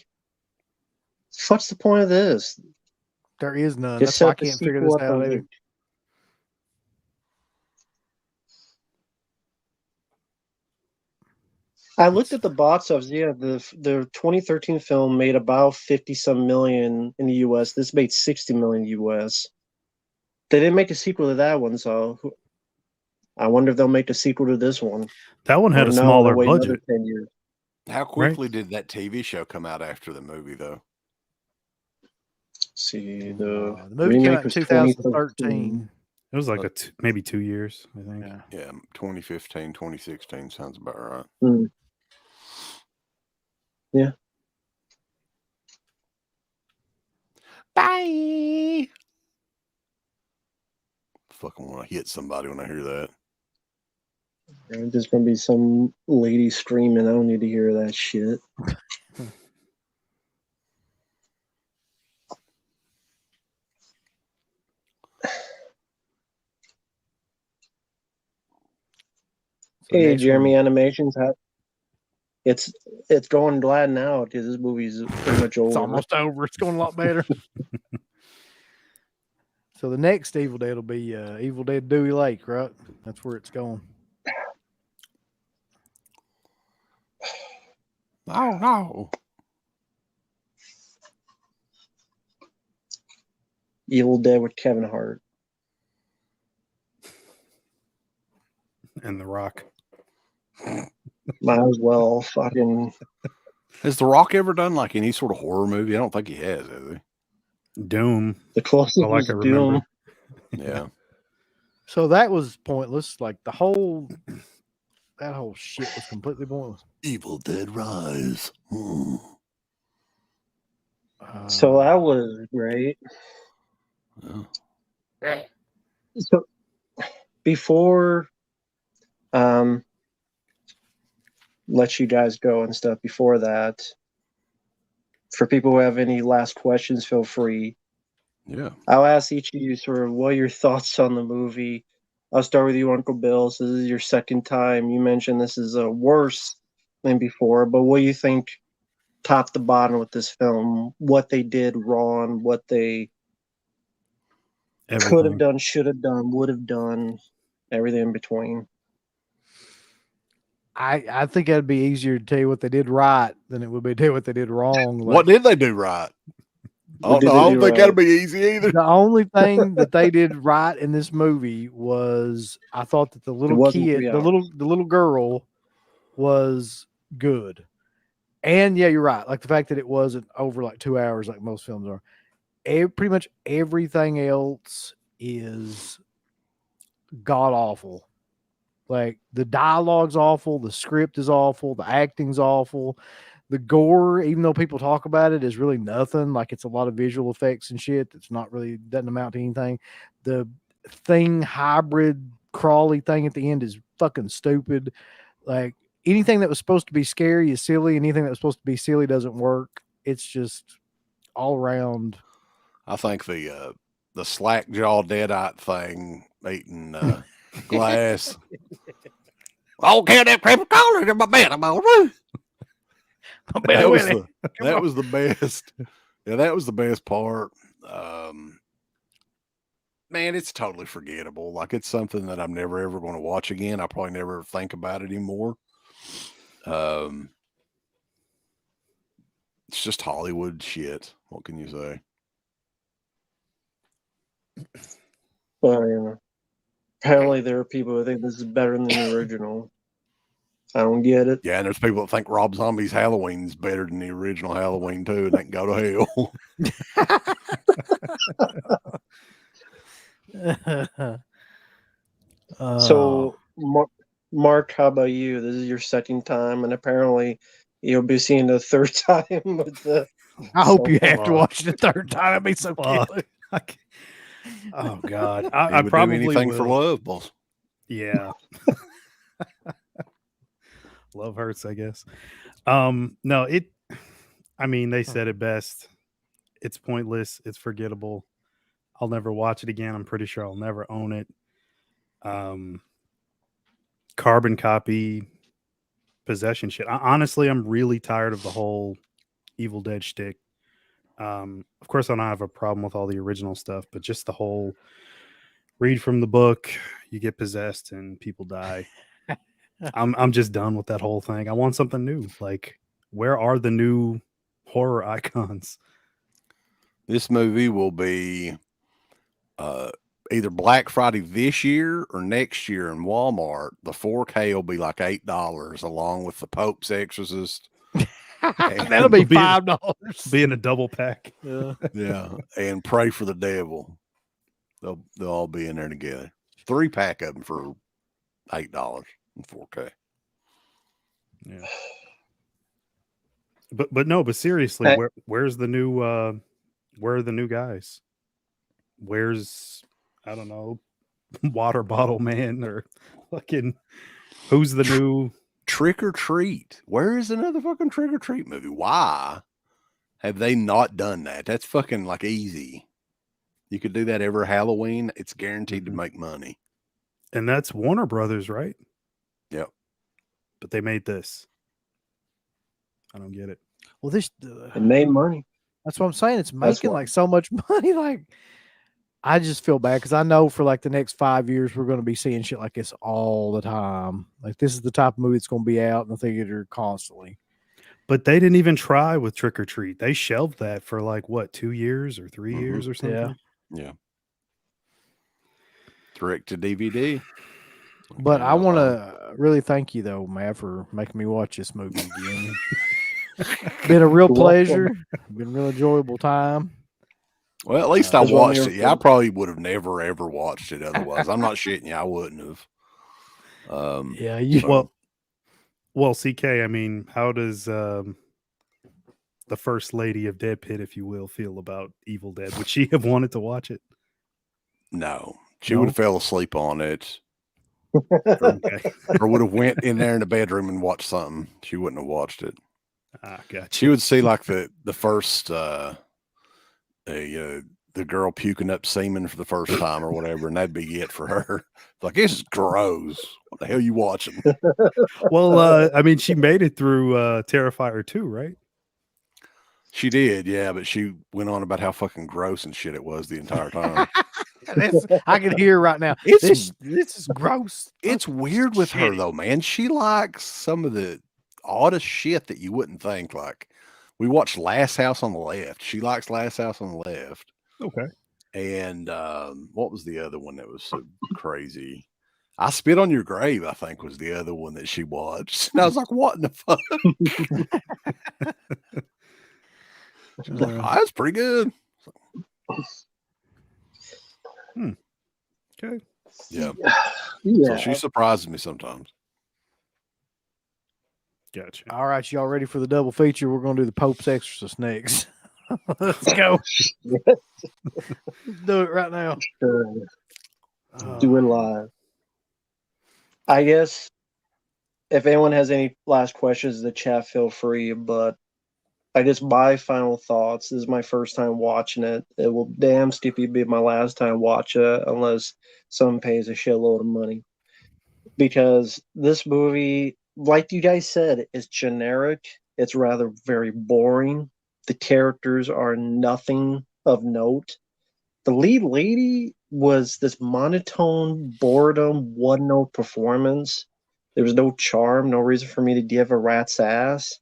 What's the point of this? There is none. Just That's why I can't figure this out either. I looked at the box office. Yeah, the 2013 film made about 50-some million in the U.S. This made 60 million U.S. They didn't make a sequel to that one, so I wonder if they'll make a sequel to this one. That one had a smaller budget. 10 years. How quickly did that TV show come out after the movie, though? See, the movie came out in 2013. It was like maybe 2 years, I think. Yeah, 2015, 2016 sounds about right. Mm. Yeah. Bye. Fucking want to hit somebody when I hear that. There's just gonna be some lady screaming. I don't need to hear that shit. Hey, Jeremy Animations. It's going glad now because this movie's pretty much over. It's almost over. It's going a lot better. So the next Evil Dead will be Evil Dead Dewey Lake, right? That's where it's going. Oh no. Evil Dead with Kevin Hart. And The Rock. Might as well fucking. Has The Rock ever done like any sort of horror movie? I don't think he has he? Doom. The closest All I was can Doom. remember. Yeah. So that was pointless. Like that whole shit was completely pointless. Evil Dead Rise. So that was great. Yeah. So before let you guys go and stuff, before that, for people who have any last questions, feel free. Yeah. I'll ask each of you sort of what are your thoughts on the movie. I'll start with you, Uncle Bill. So this is your second time. You mentioned this is worse than before, but what do you think top to bottom with this film? What they did wrong, what they could have done, should have done, would have done, everything in between. I think it'd be easier to tell you what they did right than it would be to tell you what they did wrong. Like, What did they do right? What Oh did no, they I don't do think right? that'd be easy either. the only thing that they did right in this movie was I thought that the little wasn't kid, 3 the little girl was good. And yeah, you're right. Like the fact that it wasn't over like 2 hours like most films are. Pretty much everything else is god awful. Like the dialogue's awful, the script is awful, the acting's awful. The gore, even though people talk about it, is really nothing. Like it's a lot of visual effects and shit that's not really doesn't amount to anything. The thing hybrid crawly thing at the end is fucking stupid. Like anything that was supposed to be scary is silly. Anything that was supposed to be silly doesn't work. It's just all around. I think the slack jaw deadite thing eating glass. I'll carry that creepy collar in my bed. I'm all right. That was the best. Yeah, that was the best part. Man, it's totally forgettable. Like it's something that I'm never ever going to watch again. I probably never think about it anymore. It's just Hollywood shit. What can you say? Well, yeah. Apparently there are people who think this is better than the original. I don't get it. Yeah, and there's people that think Rob Zombie's Halloween's better than the original Halloween too, and they can go to hell. So, Mark, how about you? This is your second time, and apparently you'll be seeing the third time with the. I hope you have to watch it the third time. It'd be so killer. Oh God, I would probably do anything will. for love, boss. Yeah. Love hurts, I guess. No, I mean, they said it best. It's pointless. It's forgettable. I'll never watch it again. I'm pretty sure I'll never own it. Carbon copy possession shit. Honestly, I'm really tired of the whole Evil Dead shtick. Of course, I don't have a problem with all the original stuff, but just the whole read from the book, you get possessed and people die. I'm just done with that whole thing. I want something new. Like, where are the new horror icons? This movie will be either Black Friday this year or next year in Walmart. The 4K will be like $8 along with the Pope's Exorcist. That'll be $5. Be in a double pack. Yeah, and Pray for the Devil. They'll all be in there together. 3-pack of them for $8 in 4K. Yeah. But seriously, where's the new where are the new guys? Where's, I don't know, Water Bottle Man or fucking who's the new Trick or Treat? Where is another fucking Trick or Treat movie? Why have they not done that? That's fucking like easy. You could do that every Halloween. It's guaranteed to make money. And that's Warner Brothers, right? Yep. But they made this. I don't get it. Well, it made money. That's what I'm saying. It's making like so much money. Like, I just feel bad because I know for like the next 5 years we're going to be seeing shit like this all the time. Like this is the type of movie that's going to be out in the theater constantly. But they didn't even try with Trick or Treat. They shelved that for like what, 2 years or 3 years or something. Yeah. Direct to DVD. But I want to really thank you though, Matt, for making me watch this movie again. Been a real pleasure. Been a real enjoyable time. Well, at least I That's what I'm watched here it. Yeah, I for. probably would have never ever watched it otherwise. I'm not shitting you. I wouldn't have. Yeah, you. So- Well, CK, I mean, how does the first lady of Deadpit, if you will, feel about Evil Dead? Would she have wanted to watch it? No, she No? would have fell asleep on it, Okay. or would have went in there in the bedroom and watched something. She wouldn't have watched it. Gotcha. She would see like the first the girl puking up semen for the first time or whatever, and that'd be it for her. Like, this is gross. What the hell are you watching? Well, I mean, she made it through Terrifier 2, right? She did, yeah, but she went on about how fucking gross and shit it was the entire time. I can hear right now. It's- This is gross. It's weird with her though, man. She likes some of the oddest shit that you wouldn't think. Like, we watched Last House on the Left. She likes Last House on the Left. Okay. And what was the other one that was so crazy? I Spit on Your Grave, I think, was the other one that she watched. And I was like, what in the fuck? She was like, oh, that's pretty good. Okay. Yeah. Yeah. So she surprises me sometimes. Gotcha. All right, y'all ready for the double feature? We're going to do the Pope's Exorcist next. Let's go. Let's do it right now. Sure. Do it live. I guess if anyone has any last questions in the chat, feel free. But I guess my final thoughts, this is my first time watching it. It will damn skippy be my last time watch it unless someone pays a shitload of money. Because this movie, like you guys said, is generic. It's rather very boring. The characters are nothing of note. The lead lady was this monotone, boredom, one note performance. There was no charm, no reason for me to give a rat's ass.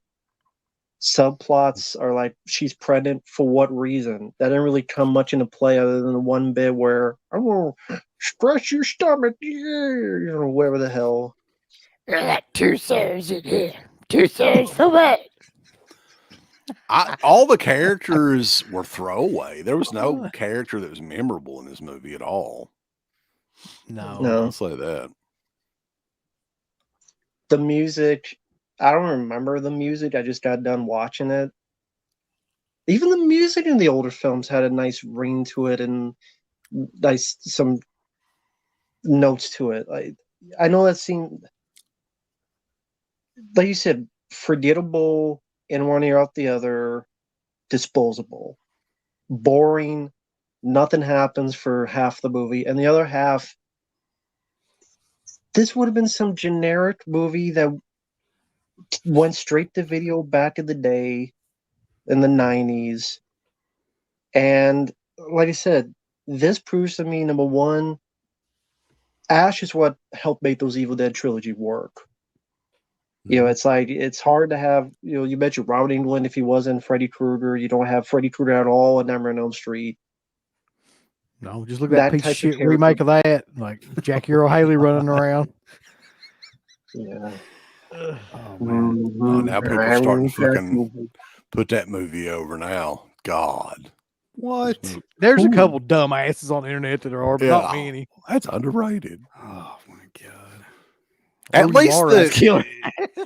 Subplots are like, she's pregnant for what reason? That didn't really come much into play other than the one bit where I'm gonna stretch your stomach, you know, whatever the hell. I got 2 serves in here. 2 serves for what? All the characters were throwaway. There was no character that was memorable in this movie at all. No. I'll say that. The music, I don't remember the music. I just got done watching it. Even the music in the older films had a nice ring to it and nice some notes to it. I know that seemed, like you said, forgettable in one ear out the other, disposable, boring. Nothing happens for half the movie, and the other half, this would have been some generic movie that went straight to video back in the day in the 90s. And like I said, this proves to me, number one, Ash is what helped make those Evil Dead trilogy work. You know, it's like, it's hard to have, you know, you mentioned Robert Englund. If he wasn't Freddy Krueger, you don't have Freddy Krueger at all in Nightmare on Elm Street. No, just look at that piece of type shit character. remake of that. Like Jackie Earl Haley running around. Yeah. Oh man. Oh, now people are starting to fucking put that movie over now. God. What? There's a couple dumbasses on the internet that are, but not Yeah. many. That's underrated. Oh my god. At Rudy least Mara's killer.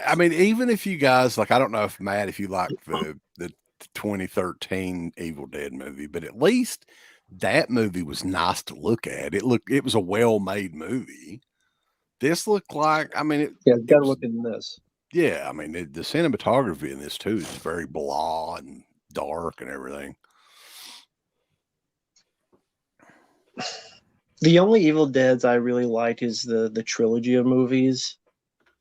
I mean, even if you guys like, I don't know if Matt, if you like the 2013 Evil Dead movie, but at least that movie was nice to look at. It was a well-made movie. This looked like, I mean, you gotta look in this. yeah, I mean, the cinematography in this too is very blah and dark and everything. The only Evil Deads I really like is the trilogy of movies.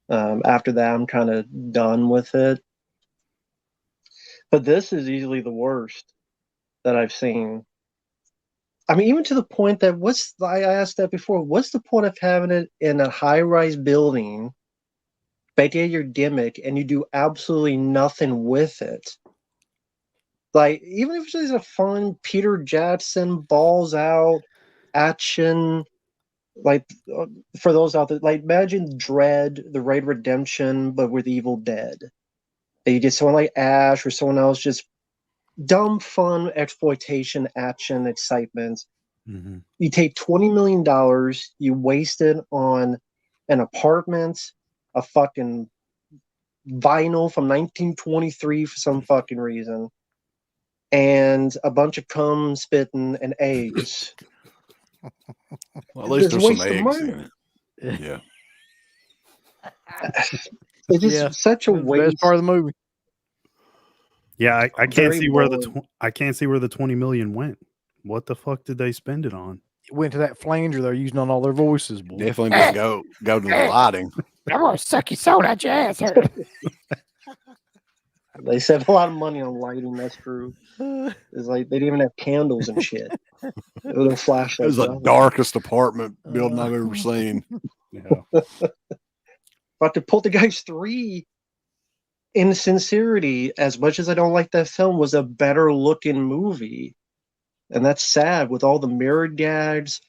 After that, I'm kind of done with it. But this is easily the worst that I've seen. I mean, even to the point that I asked that before. What's the point of having it in a high-rise building, but yeah, your gimmick, and you do absolutely nothing with it? Like, even if it's just a fun Peter Jackson balls out action, like for those out there, like imagine Dread, the Raid Redemption, but with Evil Dead. And you get someone like Ash or someone else, just dumb, fun exploitation, action, excitement. Mhm. You take $20 million, you waste it on an apartment, a fucking vinyl from 1923 for some fucking reason, and a bunch of cum, spitting, and eggs. Well, at least It's a there's some waste of eggs money. in it. Yeah. It's just Yeah, such a That's the best waste. part of the movie. Yeah, I can't Very see where boring. I can't see where the 20 million went. What the fuck did they spend it on? It went to that flanger they're using on all their voices, boy. Definitely didn't go to the lighting. I'm gonna suck your soul out your ass. Here. They saved a lot of money on lighting. That's true. It's like they didn't even have candles and shit. It was no It flashlights. was the nothing. darkest apartment building I've ever seen. Yeah. But to Poltergeist 3, in sincerity, as much as I don't like that film, was a better looking movie. And that's sad with all the mirror gags.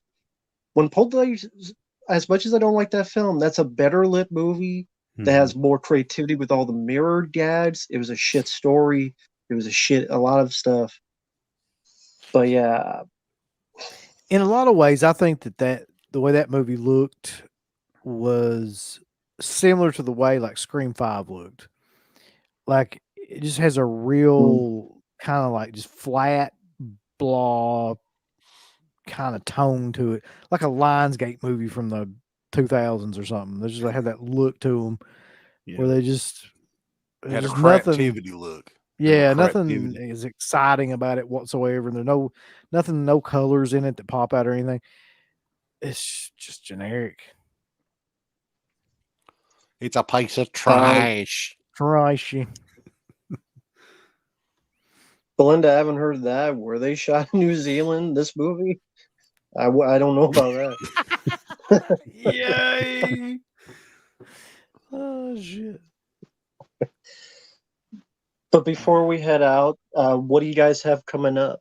When Poltergeist, as much as I don't like that film, that's a better lit movie that has more creativity with all the mirror gags. It was a shit story. It was a lot of stuff. But yeah, In a lot of ways, I think that the way that movie looked was similar to the way like Scream 5 looked. Like it just has a real kind of like just flat blah kind of tone to it, like a Lionsgate movie from the 2000s or something. They just like, had that look to them where they just Had a there's nothing. creativity look. Yeah, Creativity. nothing is exciting about it whatsoever. And there's no colors in it that pop out or anything. It's just generic. It's a piece of trash. Trashy. Belinda, I haven't heard of that. Were they shot in New Zealand, this movie? I don't know about that. Yay! Oh shit! But before we head out, what do you guys have coming up?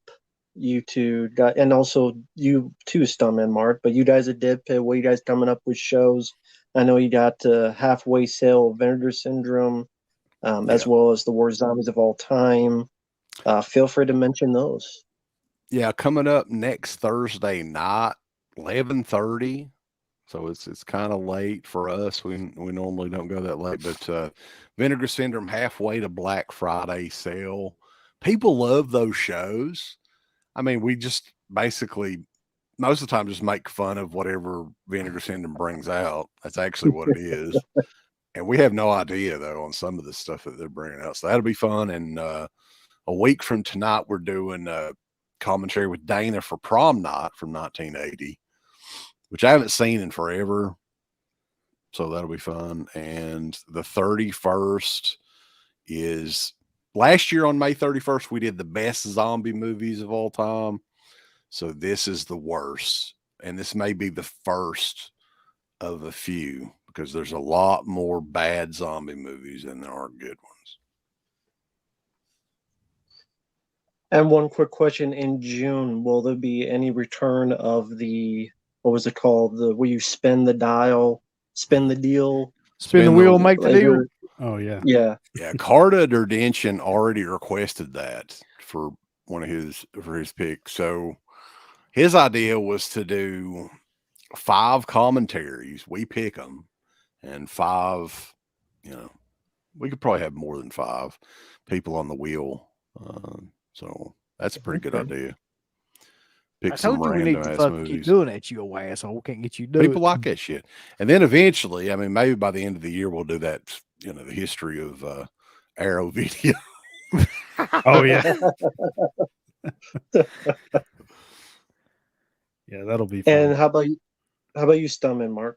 You two got, and also you too, Stuntman Marq. But you guys at Deadpit, what are you guys coming up with shows? I know you got Halfway Sale, Vinegar Syndrome, as well as the Worst Zombies of All Time. Feel free to mention those. Yeah, coming up next Thursday night, 11:30. So it's kind of late for us. We normally don't go that late, but Vinegar Syndrome halfway to Black Friday sale. People love those shows. I mean, we just basically most of the time just make fun of whatever Vinegar Syndrome brings out. That's actually what it is. And we have no idea though on some of the stuff that they're bringing out. So that'll be fun. And a week from tonight, we're doing commentary with Dana for Prom Night from 1980, which I haven't seen in forever. So that'll be fun. And the 31st is last year on May 31st, we did the best zombie movies of all time. So this is the worst. And this may be the first of a few because there's a lot more bad zombie movies than there are good ones. And one quick question: in June, will there be any return of the, what was it called? The where you spin the dial, spin the deal, Spin the wheel, make the deal. Oh yeah. Yeah. Yeah, Carta Durdention already requested that for his pick. So his idea was to do 5 commentaries. We pick them, and 5. We could probably have more than 5 people on the wheel. So that's a pretty good idea. Pick I some told you we need to random-ass fucking keep movies. doing that, you old asshole. Can't get you to do People it. like that shit. And then eventually, I mean, maybe by the end of the year, we'll do that, the history of Arrow Video. Oh yeah. Yeah, that'll be fun. And how about you, Stuntman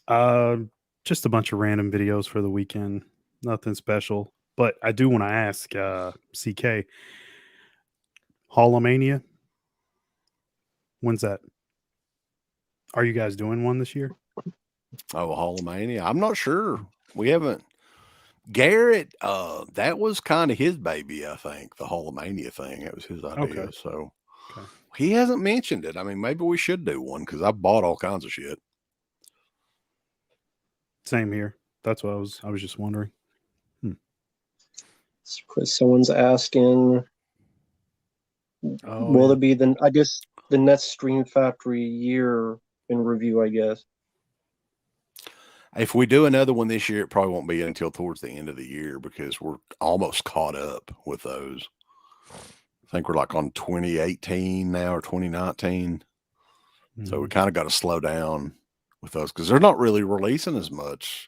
Marq? Just a bunch of random videos for the weekend. Nothing special. But I do want to ask CK, Hallomania. When's that? Are you guys doing one this year? Oh, Hall of Mania. I'm not sure. We haven't. Garrett, that was kind of his baby, I think. The Hall of Mania thing. It was his idea. Okay. So Okay. he hasn't mentioned it. I mean, maybe we should do one because I bought all kinds of shit. Same here. That's what I was just wondering. Someone's asking, will it be the, I guess, the next Stream Factory year in review, I guess. If we do another one this year, it probably won't be until towards the end of the year because we're almost caught up with those. I think we're like on 2018 now or 2019. So we kind of got to slow down with those because they're not really releasing as much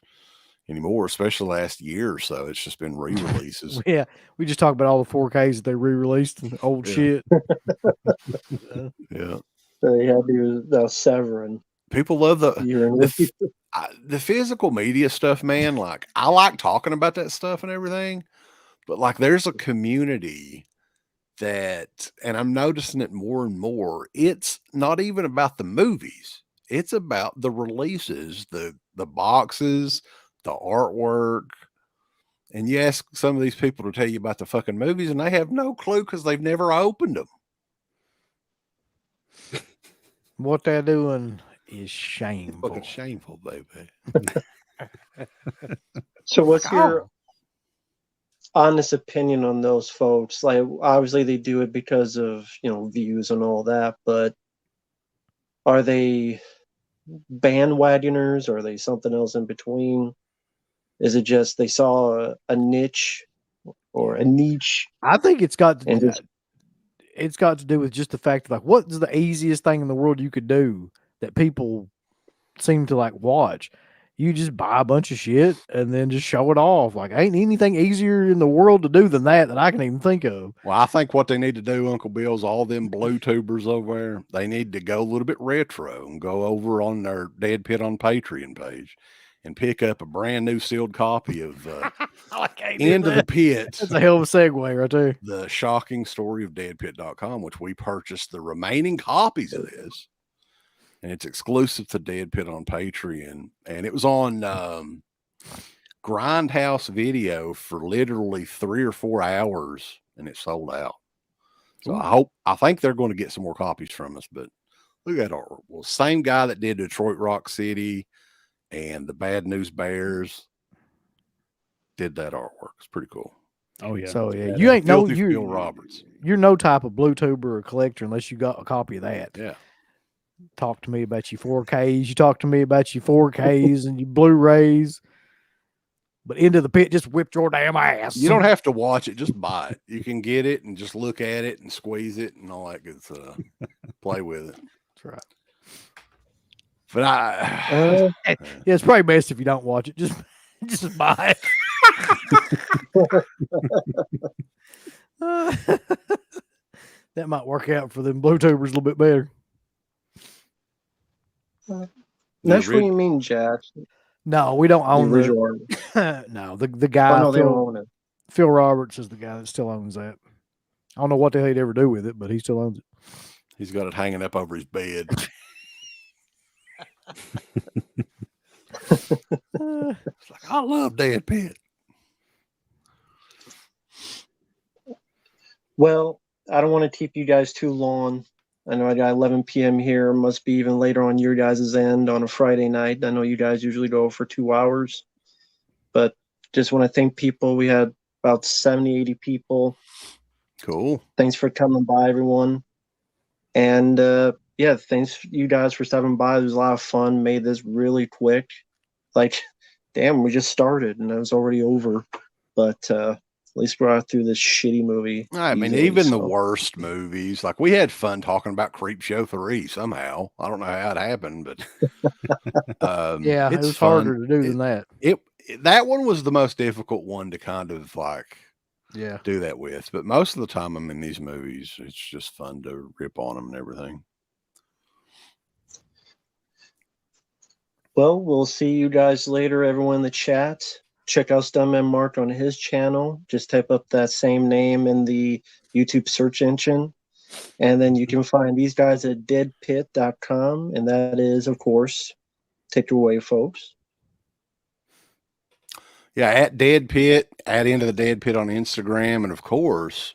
anymore, especially last year or so. It's just been re-releases. Yeah, we just talked about all the 4Ks that they re-released, and old shit. Yeah. They had to do Severin. People love the physical media stuff, man. Like, I like talking about that stuff and everything, but like, there's a community that, and I'm noticing it more and more. It's not even about the movies; it's about the releases, the boxes, the artwork. And you ask some of these people to tell you about the fucking movies, and they have no clue because they've never opened them. What they're doing is shameful. Fucking shameful, baby. So what's your honest opinion on those folks? Like, obviously they do it because of, views and all that, but are they bandwagoners? Or are they something else in between? Is it just they saw a niche or a niche? I think it's got to do with just the fact of like, what's the easiest thing in the world you could do that people seem to like watch? You just buy a bunch of shit and then just show it off. Like, ain't anything easier in the world to do than that I can even think of. Well, I think what they need to do, Uncle Bill's, all them blue tubers over there, they need to go a little bit retro and go over on their Deadpit on Patreon page and pick up a brand new sealed copy of Into the Pit. That's a hell of a segue right there. The shocking story of Deadpit.com, which we purchased the remaining copies of this. And it's exclusive to Deadpit on Patreon. And it was on Grindhouse Video for literally 3 or 4 hours, and it sold out. So I think they're going to get some more copies from us. But look at our same guy that did Detroit Rock City and the Bad News Bears did that artwork. It's pretty cool. Oh yeah. So yeah, you ain't no Phil Roberts. You're no type of blue tuber or collector unless you got a copy of that. Yeah. Talk to me about your 4Ks. You talk to me about your 4Ks and your Blu-rays. But Into the Pit just whipped your damn ass. You don't have to watch it; just buy it. You can get it and just look at it and squeeze it and all that good stuff. Play with it. That's right. But yeah, it's probably best if you don't watch it. Just buy it. That might work out for them blue tubers a little bit better. That's what you mean, Jack. No, we don't own the no, the guy. they don't own it. Phil Roberts is the guy that still owns that. I don't know what the hell he'd ever do with it, but he still owns it. He's got it hanging up over his bed. It's like, I love Deadpit. Well, I don't want to keep you guys too long. I know I got 11 p.m. here. Must be even later on your guys' end on a Friday night. I know you guys usually go for 2 hours. But just want to thank people. We had about 70, 80 people. Cool. Thanks for coming by, everyone. And thanks you guys for stopping by. It was a lot of fun. Made this really quick. Like, damn, we just started and it was already over. But at least we got through this shitty movie. I mean, even the worst movies, like we had fun talking about Creepshow 3 somehow. I don't know how it happened, but yeah, it was harder to do than that. That one was the most difficult one to kind of like do that with. But most of the time I'm in these movies, it's just fun to rip on them and everything. Well, we'll see you guys later, everyone in the chat. Check out Stuntman Marq on his channel. Just type up that same name in the YouTube search engine. And then you can find these guys at deadpit.com. And that is, of course, take it away, folks. Yeah, at Dead Pit, add into the Dead Pit on Instagram, and of course,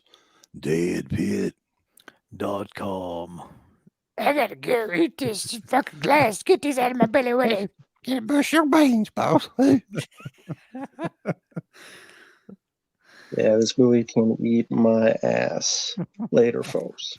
deadpit.com. I gotta go eat this fucking glass. Get this out of my belly, Willie. Can't brush your beans, boss. Yeah, this movie can eat my ass. Later, folks.